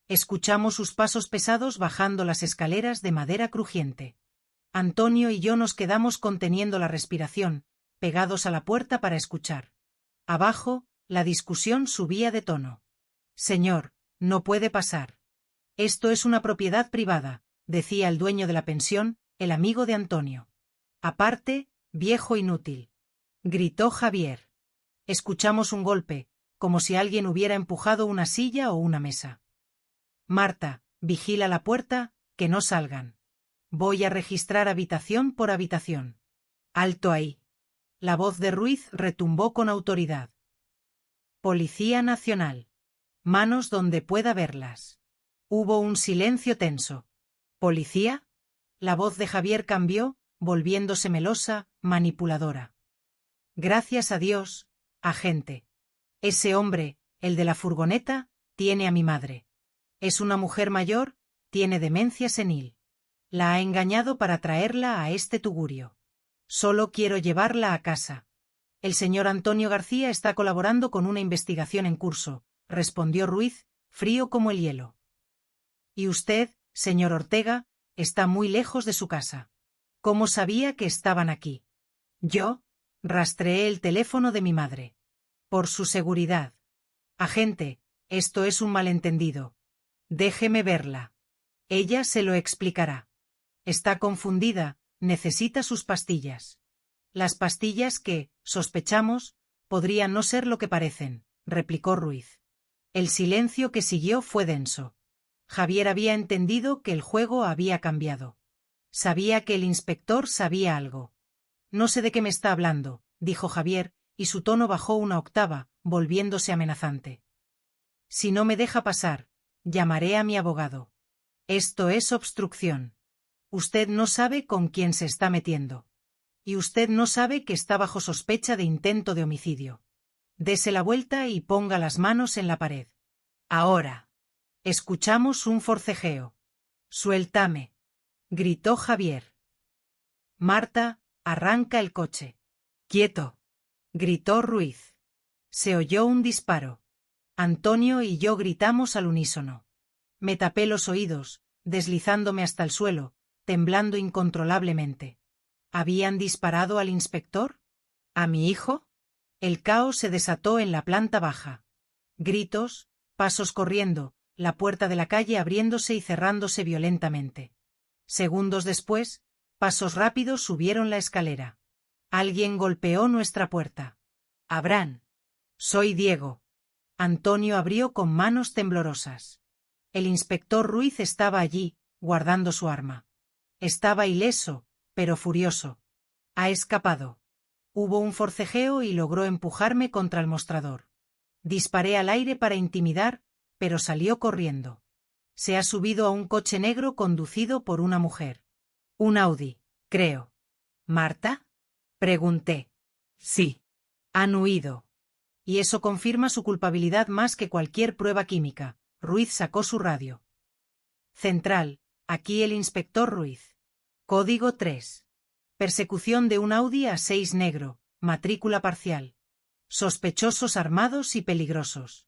Speaker 1: Escuchamos sus pasos pesados bajando las escaleras de madera crujiente. Antonio y yo nos quedamos conteniendo la respiración, pegados a la puerta para escuchar. Abajo, la discusión subía de tono. Señor, no puede pasar. Esto es una propiedad privada, decía el dueño de la pensión, el amigo de Antonio. Aparte, viejo inútil. Gritó Javier. Escuchamos un golpe, como si alguien hubiera empujado una silla o una mesa. Marta, vigila la puerta, que no salgan. Voy a registrar habitación por habitación. Alto ahí. La voz de Ruiz retumbó con autoridad. Policía Nacional. Manos donde pueda verlas. Hubo un silencio tenso. ¿Policía? La voz de Javier cambió, volviéndose melosa, manipuladora. Gracias a Dios, agente. Ese hombre, el de la furgoneta, tiene a mi madre. Es una mujer mayor, tiene demencia senil. La ha engañado para traerla a este tugurio. Solo quiero llevarla a casa. El señor Antonio García está colaborando con una investigación en curso, respondió Ruiz, frío como el hielo. Y usted, señor Ortega, está muy lejos de su casa. ¿Cómo sabía que estaban aquí? Yo rastreé el teléfono de mi madre. Por su seguridad. Agente, esto es un malentendido. Déjeme verla. Ella se lo explicará. Está confundida, necesita sus pastillas. Las pastillas que, sospechamos, podrían no ser lo que parecen, replicó Ruiz. El silencio que siguió fue denso. Javier había entendido que el juego había cambiado. Sabía que el inspector sabía algo. No sé de qué me está hablando, dijo Javier, y su tono bajó una octava, volviéndose amenazante. Si no me deja pasar, llamaré a mi abogado. Esto es obstrucción. Usted no sabe con quién se está metiendo. Y usted no sabe que está bajo sospecha de intento de homicidio. Dese la vuelta y ponga las manos en la pared. Ahora. Escuchamos un forcejeo. Suéltame. Gritó Javier. Marta, arranca el coche. Quieto. Gritó Ruiz. Se oyó un disparo. Antonio y yo gritamos al unísono. Me tapé los oídos, deslizándome hasta el suelo, temblando incontrolablemente. ¿Habían disparado al inspector? ¿A mi hijo? El caos se desató en la planta baja. Gritos, pasos corriendo, la puerta de la calle abriéndose y cerrándose violentamente. Segundos después, pasos rápidos subieron la escalera. Alguien golpeó nuestra puerta. Abrán. Soy Diego. Antonio abrió con manos temblorosas. El inspector Ruiz estaba allí, guardando su arma. Estaba ileso, pero furioso. Ha escapado. Hubo un forcejeo y logró empujarme contra el mostrador. Disparé al aire para intimidar, pero salió corriendo. Se ha subido a un coche negro conducido por una mujer. Un Audi, creo. ¿Marta? Pregunté. Sí. Han huido. Y eso confirma su culpabilidad más que cualquier prueba química. Ruiz sacó su radio. Central, aquí el inspector Ruiz. Código 3. Persecución de un Audi A6 negro, matrícula parcial. Sospechosos armados y peligrosos.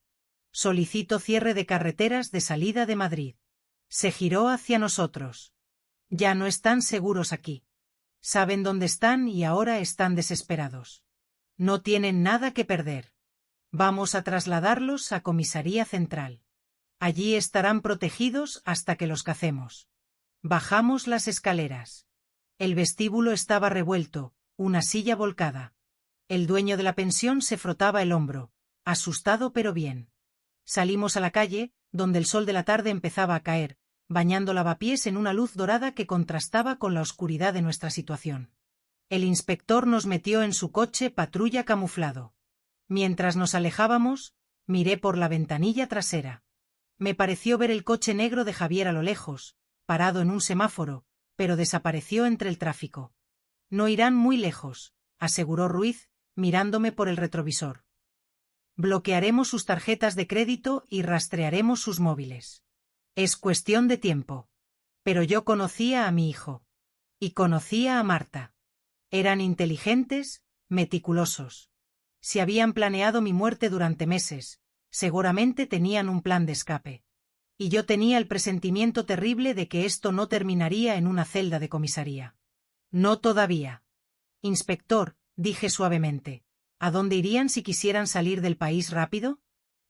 Speaker 1: Solicito cierre de carreteras de salida de Madrid. Se giró hacia nosotros. Ya no están seguros aquí. Saben dónde están y ahora están desesperados. No tienen nada que perder. Vamos a trasladarlos a Comisaría Central. Allí estarán protegidos hasta que los cacemos. Bajamos las escaleras. El vestíbulo estaba revuelto, una silla volcada. El dueño de la pensión se frotaba el hombro, asustado pero bien. Salimos a la calle, donde el sol de la tarde empezaba a caer, bañando lavapiés en una luz dorada que contrastaba con la oscuridad de nuestra situación. El inspector nos metió en su coche patrulla camuflado. Mientras nos alejábamos, miré por la ventanilla trasera. Me pareció ver el coche negro de Javier a lo lejos, parado en un semáforo, pero desapareció entre el tráfico. No irán muy lejos, aseguró Ruiz, mirándome por el retrovisor. Bloquearemos sus tarjetas de crédito y rastrearemos sus móviles. Es cuestión de tiempo. Pero yo conocía a mi hijo. Y conocía a Marta. Eran inteligentes, meticulosos. Si habían planeado mi muerte durante meses, seguramente tenían un plan de escape. Y yo tenía el presentimiento terrible de que esto no terminaría en una celda de comisaría. No todavía. Inspector, dije suavemente, ¿a dónde irían si quisieran salir del país rápido?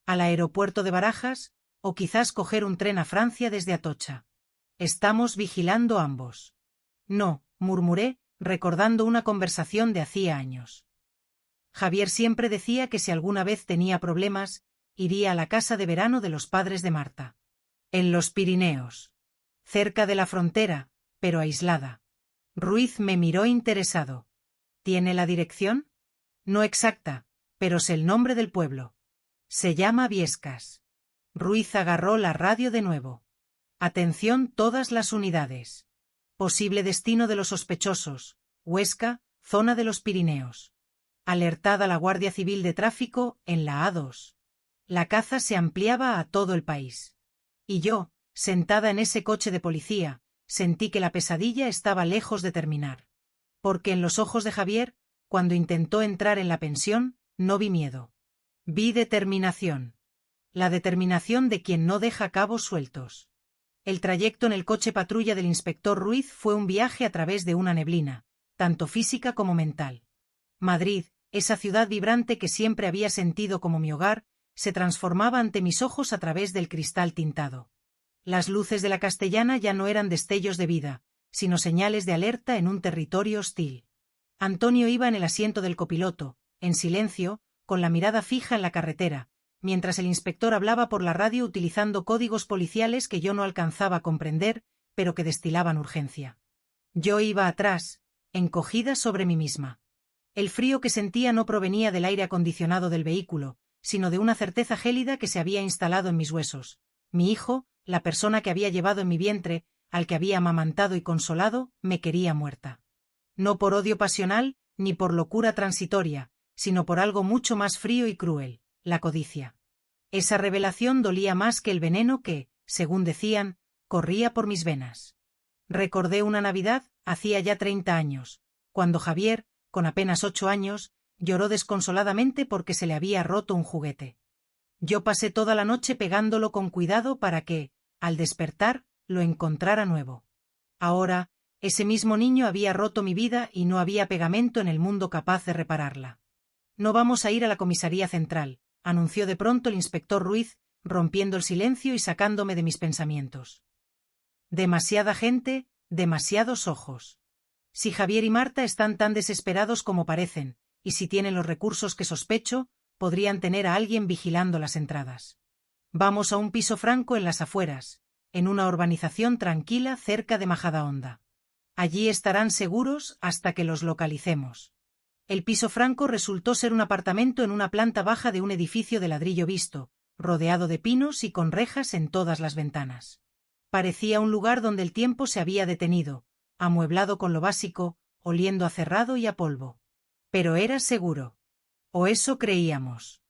Speaker 1: ¿Al aeropuerto de Barajas? O quizás coger un tren a Francia desde Atocha. Estamos vigilando ambos. No, murmuré, recordando una conversación de hacía años. Javier siempre decía que si alguna vez tenía problemas, iría a la casa de verano de los padres de Marta. En los Pirineos. Cerca de la frontera, pero aislada. Ruiz me miró interesado. ¿Tiene la dirección? No exacta, pero sé el nombre del pueblo. Se llama Viescas. Ruiz agarró la radio de nuevo. Atención todas las unidades. Posible destino de los sospechosos: Huesca, zona de los Pirineos. Alertada la Guardia Civil de Tráfico en la A2. La caza se ampliaba a todo el país. Y yo, sentada en ese coche de policía, sentí que la pesadilla estaba lejos de terminar. Porque en los ojos de Javier, cuando intentó entrar en la pensión, no vi miedo. Vi determinación. La determinación de quien no deja cabos sueltos. El trayecto en el coche patrulla del inspector Ruiz fue un viaje a través de una neblina, tanto física como mental. Madrid, esa ciudad vibrante que siempre había sentido como mi hogar, se transformaba ante mis ojos a través del cristal tintado. Las luces de la Castellana ya no eran destellos de vida, sino señales de alerta en un territorio hostil. Antonio iba en el asiento del copiloto, en silencio, con la mirada fija en la carretera, mientras el inspector hablaba por la radio utilizando códigos policiales que yo no alcanzaba a comprender, pero que destilaban urgencia. Yo iba atrás, encogida sobre mí misma. El frío que sentía no provenía del aire acondicionado del vehículo, sino de una certeza gélida que se había instalado en mis huesos. Mi hijo, la persona que había llevado en mi vientre, al que había amamantado y consolado, me quería muerta. No por odio pasional, ni por locura transitoria, sino por algo mucho más frío y cruel: la codicia. Esa revelación dolía más que el veneno que, según decían, corría por mis venas. Recordé una Navidad, hacía ya 30 años, cuando Javier, con apenas 8 años, lloró desconsoladamente porque se le había roto un juguete. Yo pasé toda la noche pegándolo con cuidado para que, al despertar, lo encontrara nuevo. Ahora, ese mismo niño había roto mi vida y no había pegamento en el mundo capaz de repararla. No vamos a ir a la comisaría central, anunció de pronto el inspector Ruiz, rompiendo el silencio y sacándome de mis pensamientos. Demasiada gente, demasiados ojos. Si Javier y Marta están tan desesperados como parecen, y si tienen los recursos que sospecho, podrían tener a alguien vigilando las entradas. Vamos a un piso franco en las afueras, en una urbanización tranquila cerca de Majadahonda. Allí estarán seguros hasta que los localicemos. El piso franco resultó ser un apartamento en una planta baja de un edificio de ladrillo visto, rodeado de pinos y con rejas en todas las ventanas. Parecía un lugar donde el tiempo se había detenido, amueblado con lo básico, oliendo a cerrado y a polvo. Pero era seguro. O eso creíamos.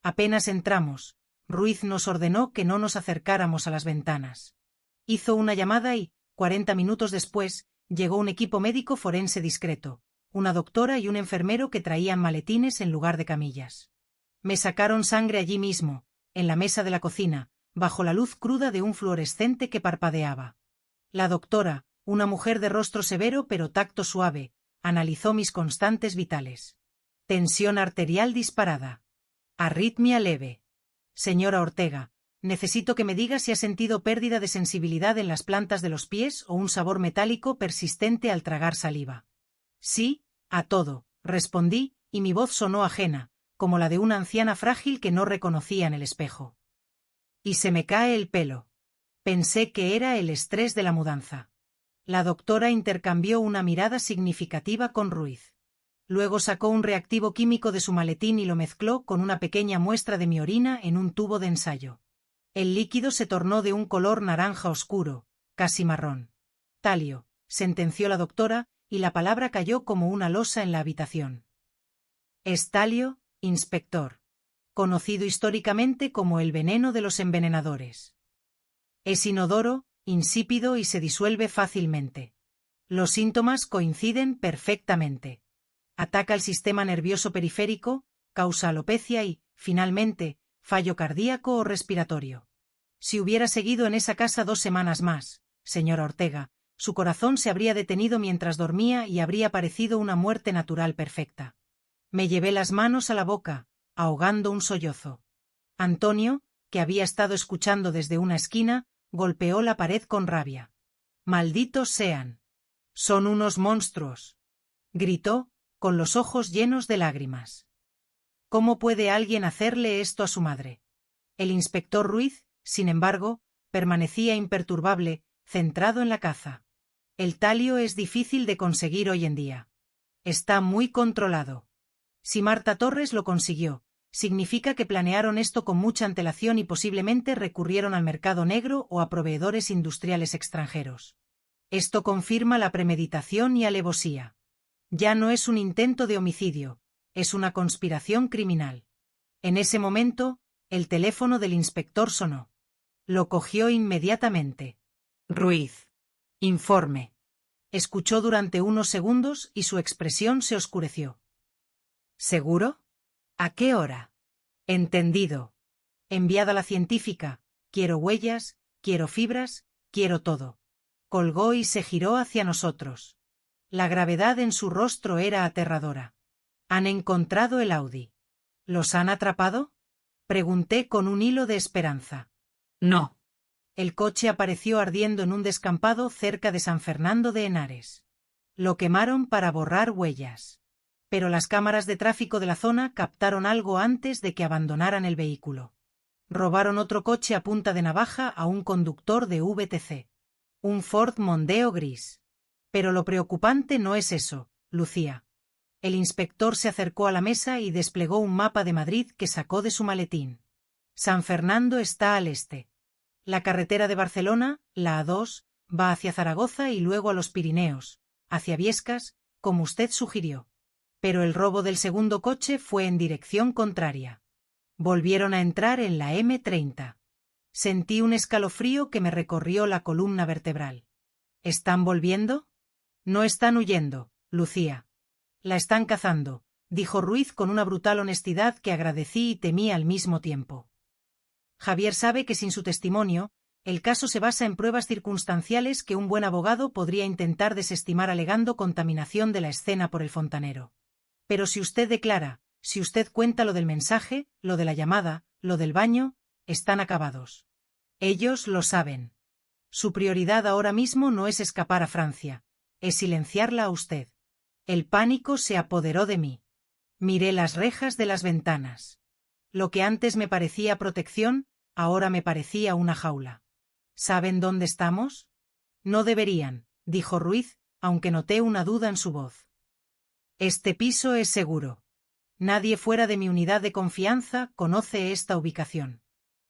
Speaker 1: Apenas entramos, Ruiz nos ordenó que no nos acercáramos a las ventanas. Hizo una llamada y, 40 minutos después, llegó un equipo médico forense discreto, una doctora y un enfermero que traían maletines en lugar de camillas. Me sacaron sangre allí mismo, en la mesa de la cocina, bajo la luz cruda de un fluorescente que parpadeaba. La doctora, una mujer de rostro severo pero tacto suave, analizó mis constantes vitales. Tensión arterial disparada. Arritmia leve. Señora Ortega, necesito que me diga si ha sentido pérdida de sensibilidad en las plantas de los pies o un sabor metálico persistente al tragar saliva. Sí, a todo, respondí, y mi voz sonó ajena, como la de una anciana frágil que no reconocía en el espejo. Y se me cae el pelo. Pensé que era el estrés de la mudanza. La doctora intercambió una mirada significativa con Ruiz. Luego sacó un reactivo químico de su maletín y lo mezcló con una pequeña muestra de mi orina en un tubo de ensayo. El líquido se tornó de un color naranja oscuro, casi marrón. Talio, sentenció la doctora, y la palabra cayó como una losa en la habitación. Es talio, inspector. Conocido históricamente como el veneno de los envenenadores. Es inodoro, insípido y se disuelve fácilmente. Los síntomas coinciden perfectamente. Ataca el sistema nervioso periférico, causa alopecia y, finalmente, fallo cardíaco o respiratorio. Si hubiera seguido en esa casa 2 semanas más, señora Ortega, su corazón se habría detenido mientras dormía y habría parecido una muerte natural perfecta. Me llevé las manos a la boca, ahogando un sollozo. Antonio, que había estado escuchando desde una esquina, golpeó la pared con rabia. «Malditos sean. Son unos monstruos», gritó, con los ojos llenos de lágrimas. ¿Cómo puede alguien hacerle esto a su madre? El inspector Ruiz, sin embargo, permanecía imperturbable, centrado en la caza. El talio es difícil de conseguir hoy en día. Está muy controlado. Si Marta Torres lo consiguió, significa que planearon esto con mucha antelación y posiblemente recurrieron al mercado negro o a proveedores industriales extranjeros. Esto confirma la premeditación y alevosía. Ya no es un intento de homicidio, es una conspiración criminal. En ese momento, el teléfono del inspector sonó. Lo cogió inmediatamente. Ruiz. Informe. Escuchó durante unos segundos y su expresión se oscureció. ¿Seguro? ¿A qué hora? Entendido. Enviada la científica. Quiero huellas, quiero fibras, quiero todo. Colgó y se giró hacia nosotros. La gravedad en su rostro era aterradora. ¿Han encontrado el Audi? ¿Los han atrapado? Pregunté con un hilo de esperanza. No. El coche apareció ardiendo en un descampado cerca de San Fernando de Henares. Lo quemaron para borrar huellas. Pero las cámaras de tráfico de la zona captaron algo antes de que abandonaran el vehículo. Robaron otro coche a punta de navaja a un conductor de VTC. Un Ford Mondeo gris. Pero lo preocupante no es eso, Lucía. El inspector se acercó a la mesa y desplegó un mapa de Madrid que sacó de su maletín. San Fernando está al este. La carretera de Barcelona, la A2, va hacia Zaragoza y luego a los Pirineos, hacia Biescas, como usted sugirió. Pero el robo del segundo coche fue en dirección contraria. Volvieron a entrar en la M30. Sentí un escalofrío que me recorrió la columna vertebral. ¿Están volviendo? No están huyendo, Lucía. La están cazando, dijo Ruiz con una brutal honestidad que agradecí y temí al mismo tiempo. Javier sabe que sin su testimonio, el caso se basa en pruebas circunstanciales que un buen abogado podría intentar desestimar alegando contaminación de la escena por el fontanero. Pero si usted declara, si usted cuenta lo del mensaje, lo de la llamada, lo del baño, están acabados. Ellos lo saben. Su prioridad ahora mismo no es escapar a Francia, es silenciarla a usted. El pánico se apoderó de mí. Miré las rejas de las ventanas. Lo que antes me parecía protección, ahora me parecía una jaula. ¿Saben dónde estamos? No deberían, dijo Ruiz, aunque noté una duda en su voz. Este piso es seguro. Nadie fuera de mi unidad de confianza conoce esta ubicación.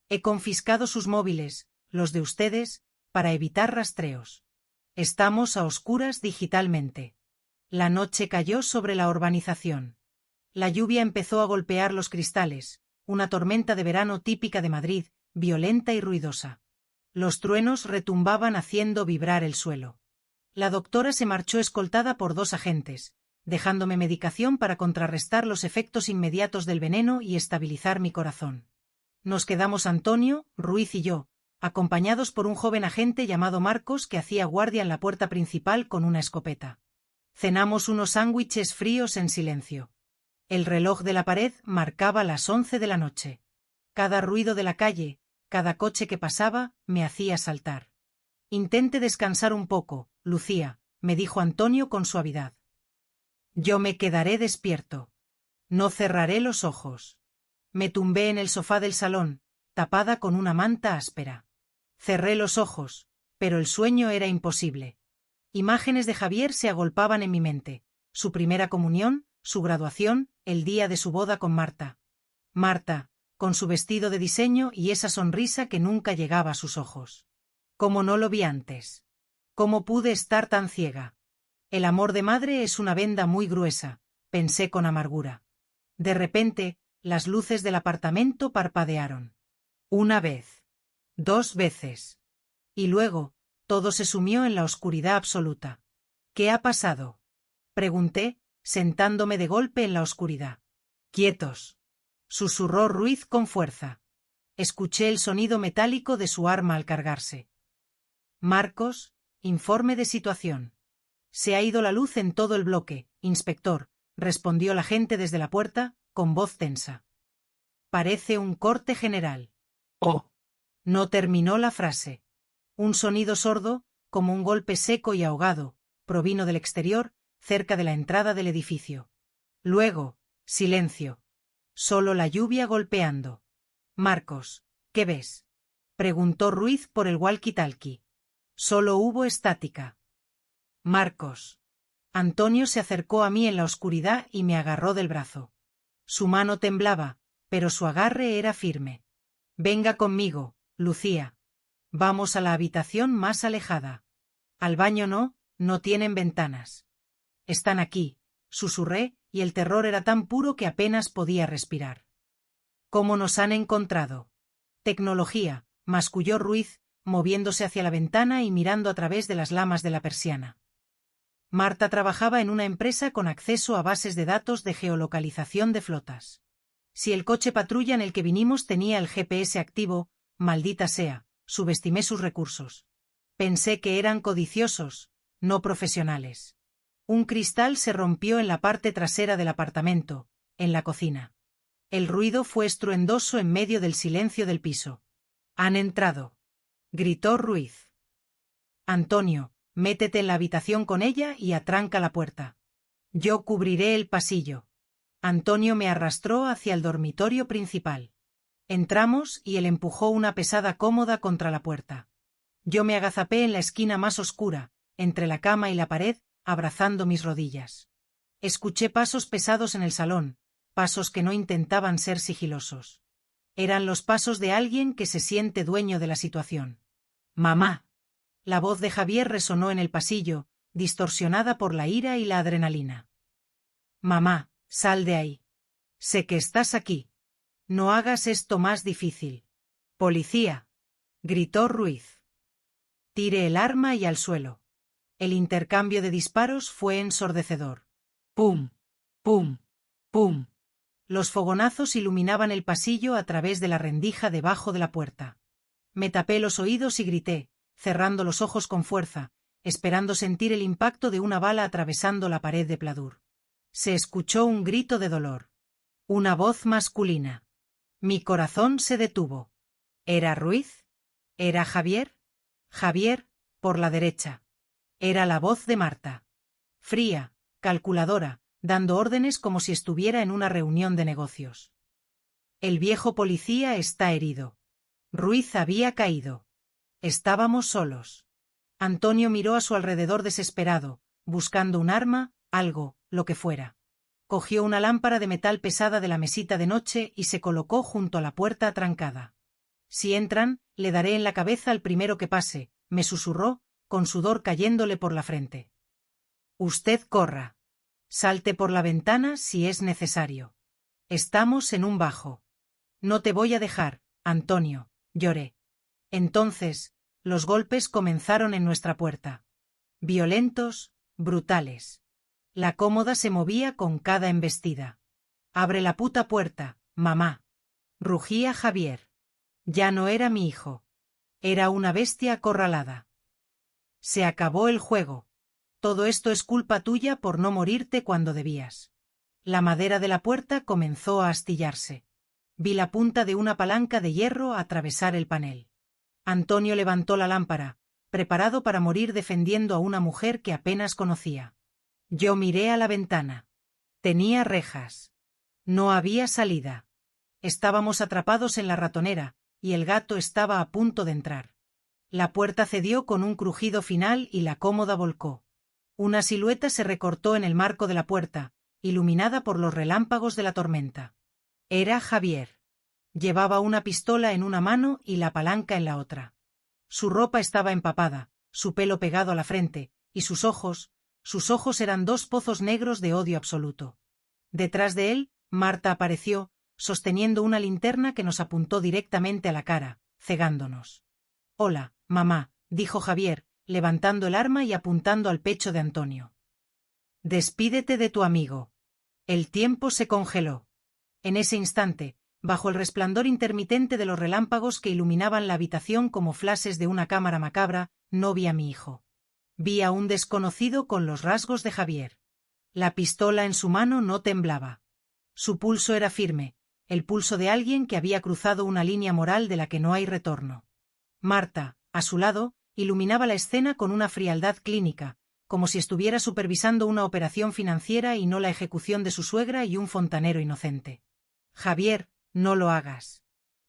Speaker 1: He confiscado sus móviles, los de ustedes, para evitar rastreos. Estamos a oscuras digitalmente. La noche cayó sobre la urbanización. La lluvia empezó a golpear los cristales, una tormenta de verano típica de Madrid, violenta y ruidosa. Los truenos retumbaban haciendo vibrar el suelo. La doctora se marchó escoltada por 2 agentes, dejándome medicación para contrarrestar los efectos inmediatos del veneno y estabilizar mi corazón. Nos quedamos Antonio, Ruiz y yo, acompañados por un joven agente llamado Marcos que hacía guardia en la puerta principal con una escopeta. Cenamos unos sándwiches fríos en silencio. El reloj de la pared marcaba las 11 de la noche. Cada ruido de la calle, cada coche que pasaba, me hacía saltar. Intente descansar un poco, Lucía, me dijo Antonio con suavidad. Yo me quedaré despierto. No cerraré los ojos. Me tumbé en el sofá del salón, tapada con una manta áspera. Cerré los ojos, pero el sueño era imposible. Imágenes de Javier se agolpaban en mi mente, su primera comunión, su graduación, el día de su boda con Marta. Marta, con su vestido de diseño y esa sonrisa que nunca llegaba a sus ojos. ¿Cómo no lo vi antes? ¿Cómo pude estar tan ciega? El amor de madre es una venda muy gruesa, pensé con amargura. De repente, las luces del apartamento parpadearon. 1 vez. 2 veces. Y luego, todo se sumió en la oscuridad absoluta. ¿Qué ha pasado? Pregunté, sentándome de golpe en la oscuridad. Quietos. Susurró Ruiz con fuerza. Escuché el sonido metálico de su arma al cargarse. Marcos, informe de situación. Se ha ido la luz en todo el bloque, inspector, respondió el agente desde la puerta, con voz tensa. Parece un corte general. Oh. No terminó la frase. Un sonido sordo, como un golpe seco y ahogado, provino del exterior, cerca de la entrada del edificio. Luego, silencio. Solo la lluvia golpeando. Marcos, ¿qué ves? Preguntó Ruiz por el walkie-talkie. Solo hubo estática. Marcos. Antonio se acercó a mí en la oscuridad y me agarró del brazo. Su mano temblaba, pero su agarre era firme. Venga conmigo, Lucía. Vamos a la habitación más alejada. Al baño no, no tienen ventanas. Están aquí, susurré, y el terror era tan puro que apenas podía respirar. ¿Cómo nos han encontrado? Tecnología, masculló Ruiz, moviéndose hacia la ventana y mirando a través de las lamas de la persiana. Marta trabajaba en una empresa con acceso a bases de datos de geolocalización de flotas. Si el coche patrulla en el que vinimos tenía el GPS activo, maldita sea, subestimé sus recursos. Pensé que eran codiciosos, no profesionales. Un cristal se rompió en la parte trasera del apartamento, en la cocina. El ruido fue estruendoso en medio del silencio del piso. «Han entrado», gritó Ruiz. «Antonio, métete en la habitación con ella y atranca la puerta. Yo cubriré el pasillo». Antonio me arrastró hacia el dormitorio principal. Entramos y él empujó una pesada cómoda contra la puerta. Yo me agazapé en la esquina más oscura, entre la cama y la pared, abrazando mis rodillas. Escuché pasos pesados en el salón, pasos que no intentaban ser sigilosos. Eran los pasos de alguien que se siente dueño de la situación. «Mamá». La voz de Javier resonó en el pasillo, distorsionada por la ira y la adrenalina. «Mamá, sal de ahí. Sé que estás aquí. No hagas esto más difícil». «Policía», gritó Ruiz. Tiré el arma y al suelo. El intercambio de disparos fue ensordecedor. Pum, pum, pum. Los fogonazos iluminaban el pasillo a través de la rendija debajo de la puerta. Me tapé los oídos y grité, cerrando los ojos con fuerza, esperando sentir el impacto de una bala atravesando la pared de pladur. Se escuchó un grito de dolor. Una voz masculina. Mi corazón se detuvo. ¿Era Ruiz? ¿Era Javier? Javier, por la derecha. Era la voz de Marta. Fría, calculadora, dando órdenes como si estuviera en una reunión de negocios. El viejo policía está herido. Ruiz había caído. Estábamos solos. Antonio miró a su alrededor desesperado, buscando un arma, algo, lo que fuera. Cogió una lámpara de metal pesada de la mesita de noche y se colocó junto a la puerta atrancada. «Si entran, le daré en la cabeza al primero que pase», me susurró, con sudor cayéndole por la frente. «Usted corra. Salte por la ventana si es necesario. Estamos en un bajo. No te voy a dejar, Antonio», lloré. Entonces, los golpes comenzaron en nuestra puerta. Violentos, brutales. La cómoda se movía con cada embestida. «Abre la puta puerta, mamá», rugía Javier. Ya no era mi hijo. Era una bestia acorralada. Se acabó el juego. Todo esto es culpa tuya por no morirte cuando debías. La madera de la puerta comenzó a astillarse. Vi la punta de una palanca de hierro atravesar el panel. Antonio levantó la lámpara, preparado para morir defendiendo a una mujer que apenas conocía. Yo miré a la ventana. Tenía rejas. No había salida. Estábamos atrapados en la ratonera, y el gato estaba a punto de entrar. La puerta cedió con un crujido final y la cómoda volcó. Una silueta se recortó en el marco de la puerta, iluminada por los relámpagos de la tormenta. Era Javier. Llevaba una pistola en una mano y la palanca en la otra. Su ropa estaba empapada, su pelo pegado a la frente, y sus ojos eran dos pozos negros de odio absoluto. Detrás de él, Marta apareció, sosteniendo una linterna que nos apuntó directamente a la cara, cegándonos. «Hola, mamá», dijo Javier, levantando el arma y apuntando al pecho de Antonio. «Despídete de tu amigo». El tiempo se congeló. En ese instante, bajo el resplandor intermitente de los relámpagos que iluminaban la habitación como flashes de una cámara macabra, no vi a mi hijo. Vi a un desconocido con los rasgos de Javier. La pistola en su mano no temblaba. Su pulso era firme, el pulso de alguien que había cruzado una línea moral de la que no hay retorno. Marta, a su lado, iluminaba la escena con una frialdad clínica, como si estuviera supervisando una operación financiera y no la ejecución de su suegra y un fontanero inocente. «Javier, no lo hagas»,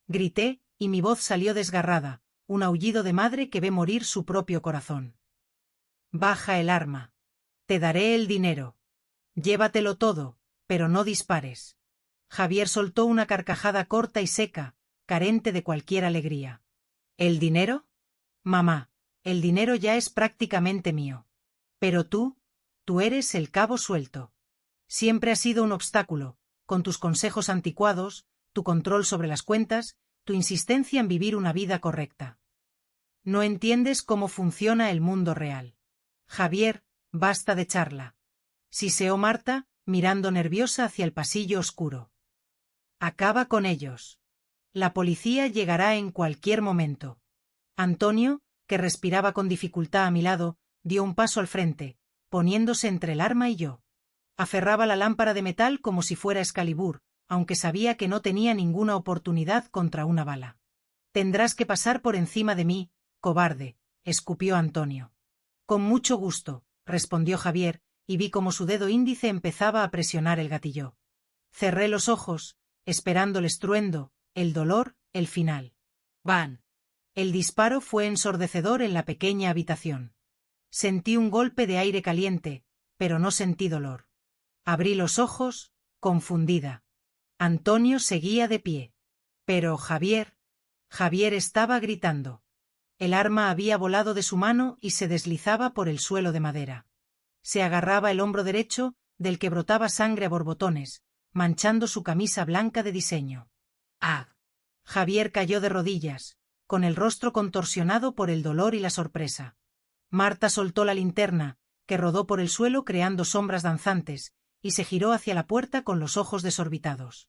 Speaker 1: grité, y mi voz salió desgarrada, un aullido de madre que ve morir su propio corazón. «Baja el arma. Te daré el dinero. Llévatelo todo, pero no dispares». Javier soltó una carcajada corta y seca, carente de cualquier alegría. «¿El dinero? Mamá, El dinero ya es prácticamente mío. Pero tú eres el cabo suelto. Siempre has sido un obstáculo, con tus consejos anticuados, tu control sobre las cuentas, tu insistencia en vivir una vida correcta. No entiendes cómo funciona el mundo real. Javier, basta de charla. Siseó Marta, mirando nerviosa hacia el pasillo oscuro. Acaba con ellos. La policía llegará en cualquier momento. Antonio, que respiraba con dificultad a mi lado, dio un paso al frente, poniéndose entre el arma y yo. Aferraba la lámpara de metal como si fuera Excalibur, aunque sabía que no tenía ninguna oportunidad contra una bala. Tendrás que pasar por encima de mí, cobarde, escupió Antonio. Con mucho gusto, respondió Javier, y vi cómo su dedo índice empezaba a presionar el gatillo. Cerré los ojos, esperando el estruendo, el dolor, el final. ¡Van! El disparo fue ensordecedor en la pequeña habitación. Sentí un golpe de aire caliente, pero no sentí dolor. Abrí los ojos, confundida. Antonio seguía de pie. Pero Javier estaba gritando. El arma había volado de su mano y se deslizaba por el suelo de madera. Se agarraba el hombro derecho, del que brotaba sangre a borbotones, manchando su camisa blanca de diseño. ¡Ah! Javier cayó de rodillas, con el rostro contorsionado por el dolor y la sorpresa. Marta soltó la linterna, que rodó por el suelo creando sombras danzantes, y se giró hacia la puerta con los ojos desorbitados.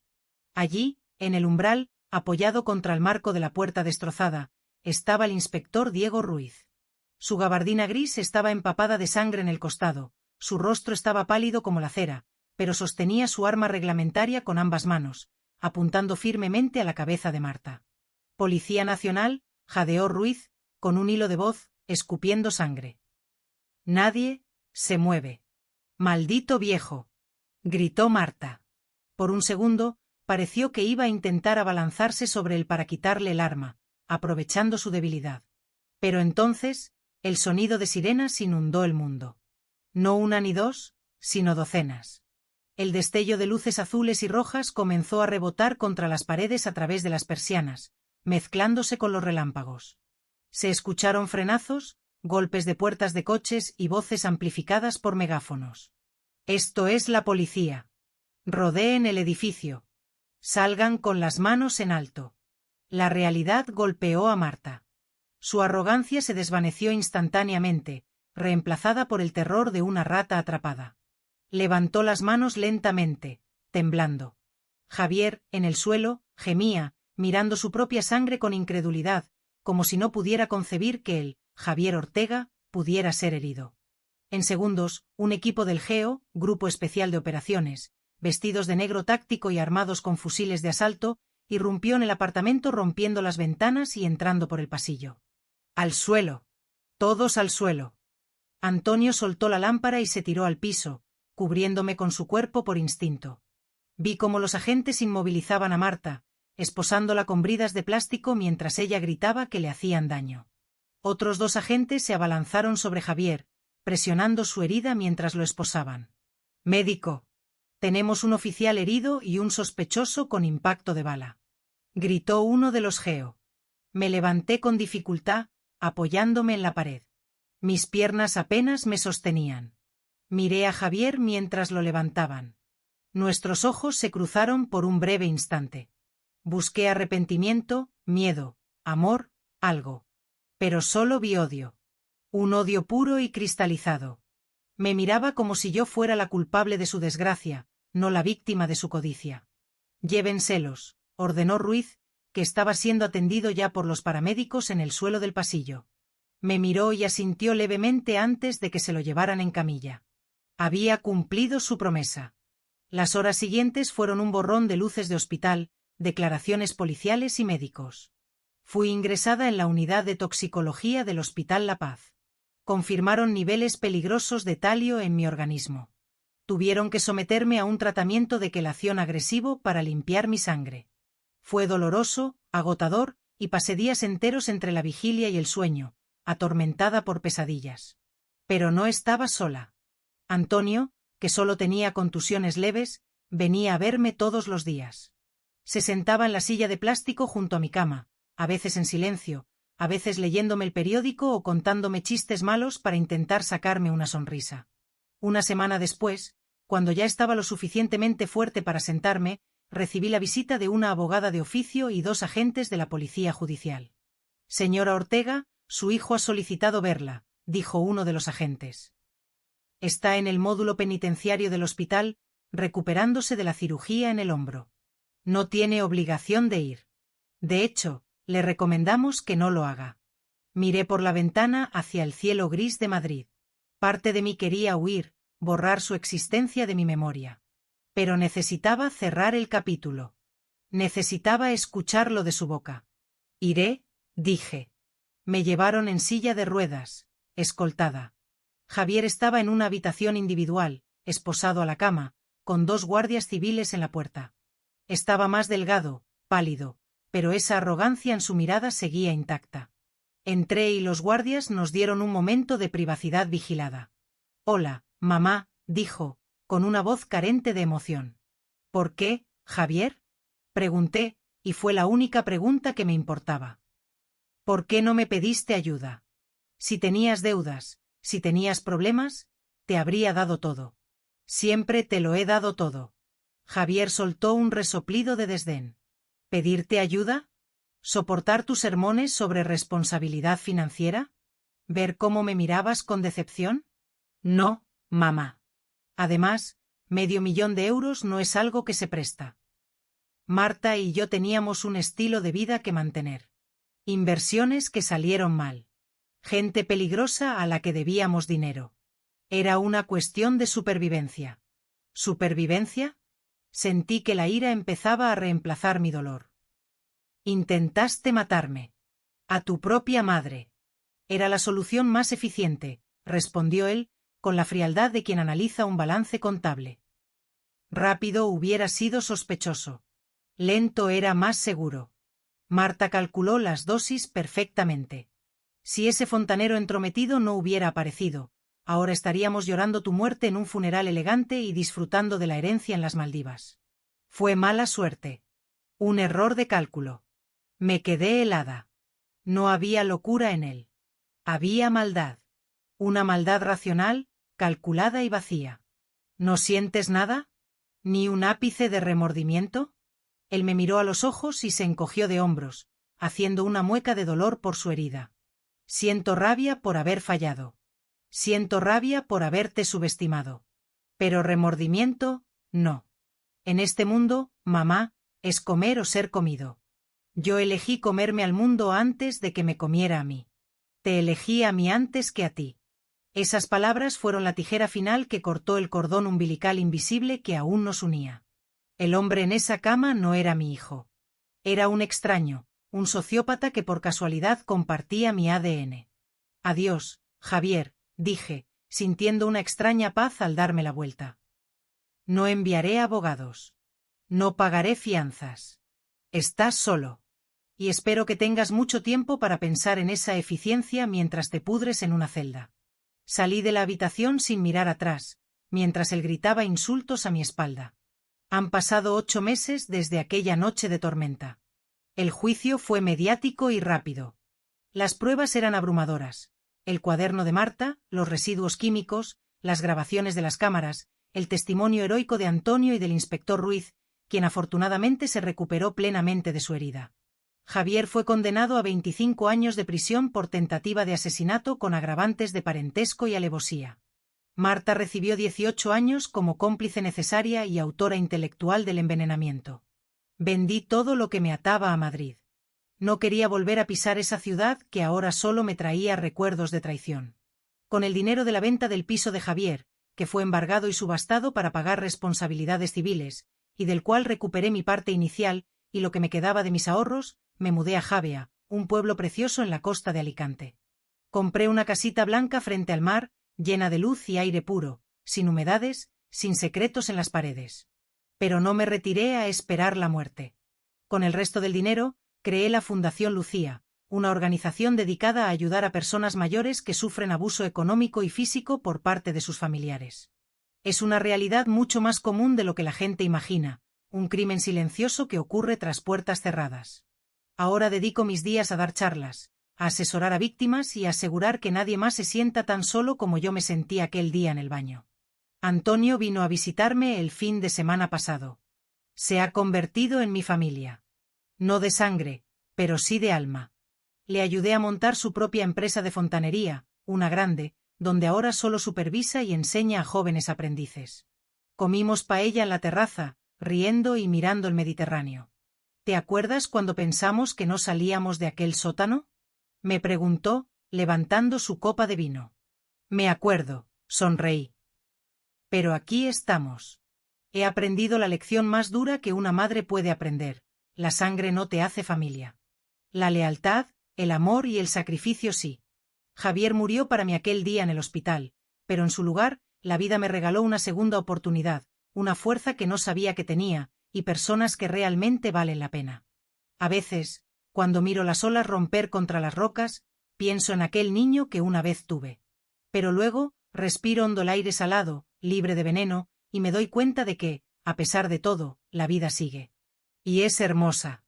Speaker 1: Allí, en el umbral, apoyado contra el marco de la puerta destrozada, estaba el inspector Diego Ruiz. Su gabardina gris estaba empapada de sangre en el costado, su rostro estaba pálido como la cera, pero sostenía su arma reglamentaria con ambas manos, apuntando firmemente a la cabeza de Marta. «Policía Nacional», jadeó Ruiz, con un hilo de voz, escupiendo sangre. «Nadie se mueve». «Maldito viejo», gritó Marta. Por un segundo, pareció que iba a intentar abalanzarse sobre él para quitarle el arma, aprovechando su debilidad. Pero entonces, el sonido de sirenas inundó el mundo. No una ni dos, sino docenas. El destello de luces azules y rojas comenzó a rebotar contra las paredes a través de las persianas, mezclándose con los relámpagos. Se escucharon frenazos, golpes de puertas de coches y voces amplificadas por megáfonos. «Esto es la policía. Rodeen el edificio. Salgan con las manos en alto». La realidad golpeó a Marta. Su arrogancia se desvaneció instantáneamente, reemplazada por el terror de una rata atrapada. Levantó las manos lentamente, temblando. Javier, en el suelo, gemía, mirando su propia sangre con incredulidad, como si no pudiera concebir que él, Javier Ortega, pudiera ser herido. En segundos, un equipo del GEO, Grupo Especial de Operaciones, vestidos de negro táctico y armados con fusiles de asalto, irrumpió en el apartamento rompiendo las ventanas y entrando por el pasillo. «¡Al suelo! ¡Todos al suelo!». Antonio soltó la lámpara y se tiró al piso, cubriéndome con su cuerpo por instinto. Vi cómo los agentes inmovilizaban a Marta, esposándola con bridas de plástico mientras ella gritaba que le hacían daño. Otros 2 agentes se abalanzaron sobre Javier, presionando su herida mientras lo esposaban. «¡Médico! Tenemos un oficial herido y un sospechoso con impacto de bala», gritó uno de los GEO. Me levanté con dificultad, apoyándome en la pared. Mis piernas apenas me sostenían. Miré a Javier mientras lo levantaban. Nuestros ojos se cruzaron por un breve instante. Busqué arrepentimiento, miedo, amor, algo. Pero solo vi odio. Un odio puro y cristalizado. Me miraba como si yo fuera la culpable de su desgracia, no la víctima de su codicia. «Llévenselos», ordenó Ruiz, que estaba siendo atendido ya por los paramédicos en el suelo del pasillo. Me miró y asintió levemente antes de que se lo llevaran en camilla. Había cumplido su promesa. Las horas siguientes fueron un borrón de luces de hospital, declaraciones policiales y médicos. Fui ingresada en la unidad de toxicología del Hospital La Paz. Confirmaron niveles peligrosos de talio en mi organismo. Tuvieron que someterme a un tratamiento de quelación agresivo para limpiar mi sangre. Fue doloroso, agotador, y pasé días enteros entre la vigilia y el sueño, atormentada por pesadillas. Pero no estaba sola. Antonio, que solo tenía contusiones leves, venía a verme todos los días. Se sentaba en la silla de plástico junto a mi cama, a veces en silencio, a veces leyéndome el periódico o contándome chistes malos para intentar sacarme una sonrisa. Una semana después, cuando ya estaba lo suficientemente fuerte para sentarme, recibí la visita de una abogada de oficio y 2 agentes de la policía judicial. Señora Ortega, su hijo ha solicitado verla, dijo uno de los agentes. Está en el módulo penitenciario del hospital, recuperándose de la cirugía en el hombro. No tiene obligación de ir. De hecho, le recomendamos que no lo haga. Miré por la ventana hacia el cielo gris de Madrid. Parte de mí quería huir, borrar su existencia de mi memoria. Pero necesitaba cerrar el capítulo. Necesitaba escucharlo de su boca. Iré, dije. Me llevaron en silla de ruedas, escoltada. Javier estaba en una habitación individual, esposado a la cama, con 2 guardias civiles en la puerta. Estaba más delgado, pálido, pero esa arrogancia en su mirada seguía intacta. Entré y los guardias nos dieron un momento de privacidad vigilada. «Hola, mamá», dijo, con una voz carente de emoción. «¿Por qué, Javier?», pregunté, y fue la única pregunta que me importaba. «¿Por qué no me pediste ayuda? Si tenías deudas, si tenías problemas, te habría dado todo. Siempre te lo he dado todo». Javier soltó un resoplido de desdén. ¿Pedirte ayuda? ¿Soportar tus sermones sobre responsabilidad financiera? ¿Ver cómo me mirabas con decepción? No, mamá. Además, $500,000 no es algo que se presta. Marta y yo teníamos un estilo de vida que mantener. Inversiones que salieron mal. Gente peligrosa a la que debíamos dinero. Era una cuestión de supervivencia. ¿Supervivencia? Sentí que la ira empezaba a reemplazar mi dolor. Intentaste matarme. A tu propia madre. Era la solución más eficiente, respondió él, con la frialdad de quien analiza un balance contable. Rápido hubiera sido sospechoso. Lento era más seguro. Marta calculó las dosis perfectamente. Si ese fontanero entrometido no hubiera aparecido, ahora estaríamos llorando tu muerte en un funeral elegante y disfrutando de la herencia en las Maldivas. Fue mala suerte. Un error de cálculo. Me quedé helada. No había locura en él. Había maldad. Una maldad racional, calculada y vacía. ¿No sientes nada? ¿Ni un ápice de remordimiento? Él me miró a los ojos y se encogió de hombros, haciendo una mueca de dolor por su herida. Siento rabia por haber fallado. Siento rabia por haberte subestimado. Pero remordimiento, no. En este mundo, mamá, es comer o ser comido. Yo elegí comerme al mundo antes de que me comiera a mí. Te elegí a mí antes que a ti. Esas palabras fueron la tijera final que cortó el cordón umbilical invisible que aún nos unía. El hombre en esa cama no era mi hijo. Era un extraño, un sociópata que por casualidad compartía mi ADN. Adiós, Javier, dije, sintiendo una extraña paz al darme la vuelta. No enviaré abogados. No pagaré fianzas. Estás solo. Y espero que tengas mucho tiempo para pensar en esa eficiencia mientras te pudres en una celda. Salí de la habitación sin mirar atrás, mientras él gritaba insultos a mi espalda. Han pasado 8 meses desde aquella noche de tormenta. El juicio fue mediático y rápido. Las pruebas eran abrumadoras. El cuaderno de Marta, los residuos químicos, las grabaciones de las cámaras, el testimonio heroico de Antonio y del inspector Ruiz, quien afortunadamente se recuperó plenamente de su herida. Javier fue condenado a 25 años de prisión por tentativa de asesinato con agravantes de parentesco y alevosía. Marta recibió 18 años como cómplice necesaria y autora intelectual del envenenamiento. Vendí todo lo que me ataba a Madrid. No quería volver a pisar esa ciudad que ahora solo me traía recuerdos de traición. Con el dinero de la venta del piso de Javier, que fue embargado y subastado para pagar responsabilidades civiles, y del cual recuperé mi parte inicial y lo que me quedaba de mis ahorros, me mudé a Javea, un pueblo precioso en la costa de Alicante. Compré una casita blanca frente al mar, llena de luz y aire puro, sin humedades, sin secretos en las paredes. Pero no me retiré a esperar la muerte. Con el resto del dinero, creé la Fundación Lucía, una organización dedicada a ayudar a personas mayores que sufren abuso económico y físico por parte de sus familiares. Es una realidad mucho más común de lo que la gente imagina, un crimen silencioso que ocurre tras puertas cerradas. Ahora dedico mis días a dar charlas, a asesorar a víctimas y a asegurar que nadie más se sienta tan solo como yo me sentí aquel día en el baño. Antonio vino a visitarme el fin de semana pasado. Se ha convertido en mi familia. No de sangre, pero sí de alma. Le ayudé a montar su propia empresa de fontanería, una grande, donde ahora solo supervisa y enseña a jóvenes aprendices. Comimos paella en la terraza, riendo y mirando el Mediterráneo. ¿Te acuerdas cuando pensamos que no salíamos de aquel sótano? Me preguntó, levantando su copa de vino. Me acuerdo, sonreí. Pero aquí estamos. He aprendido la lección más dura que una madre puede aprender: la sangre no te hace familia. La lealtad, el amor y el sacrificio sí. Javier murió para mí aquel día en el hospital, pero en su lugar, la vida me regaló una segunda oportunidad, una fuerza que no sabía que tenía, y personas que realmente valen la pena. A veces, cuando miro las olas romper contra las rocas, pienso en aquel niño que una vez tuve. Pero luego, respiro hondo el aire salado, libre de veneno, y me doy cuenta de que, a pesar de todo, la vida sigue. Y es hermosa.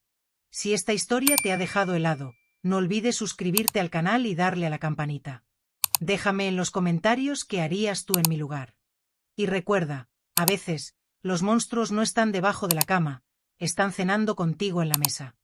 Speaker 1: Si esta historia te ha dejado helado, no olvides suscribirte al canal y darle a la campanita. Déjame en los comentarios qué harías tú en mi lugar. Y recuerda, a veces, los monstruos no están debajo de la cama, están cenando contigo en la mesa.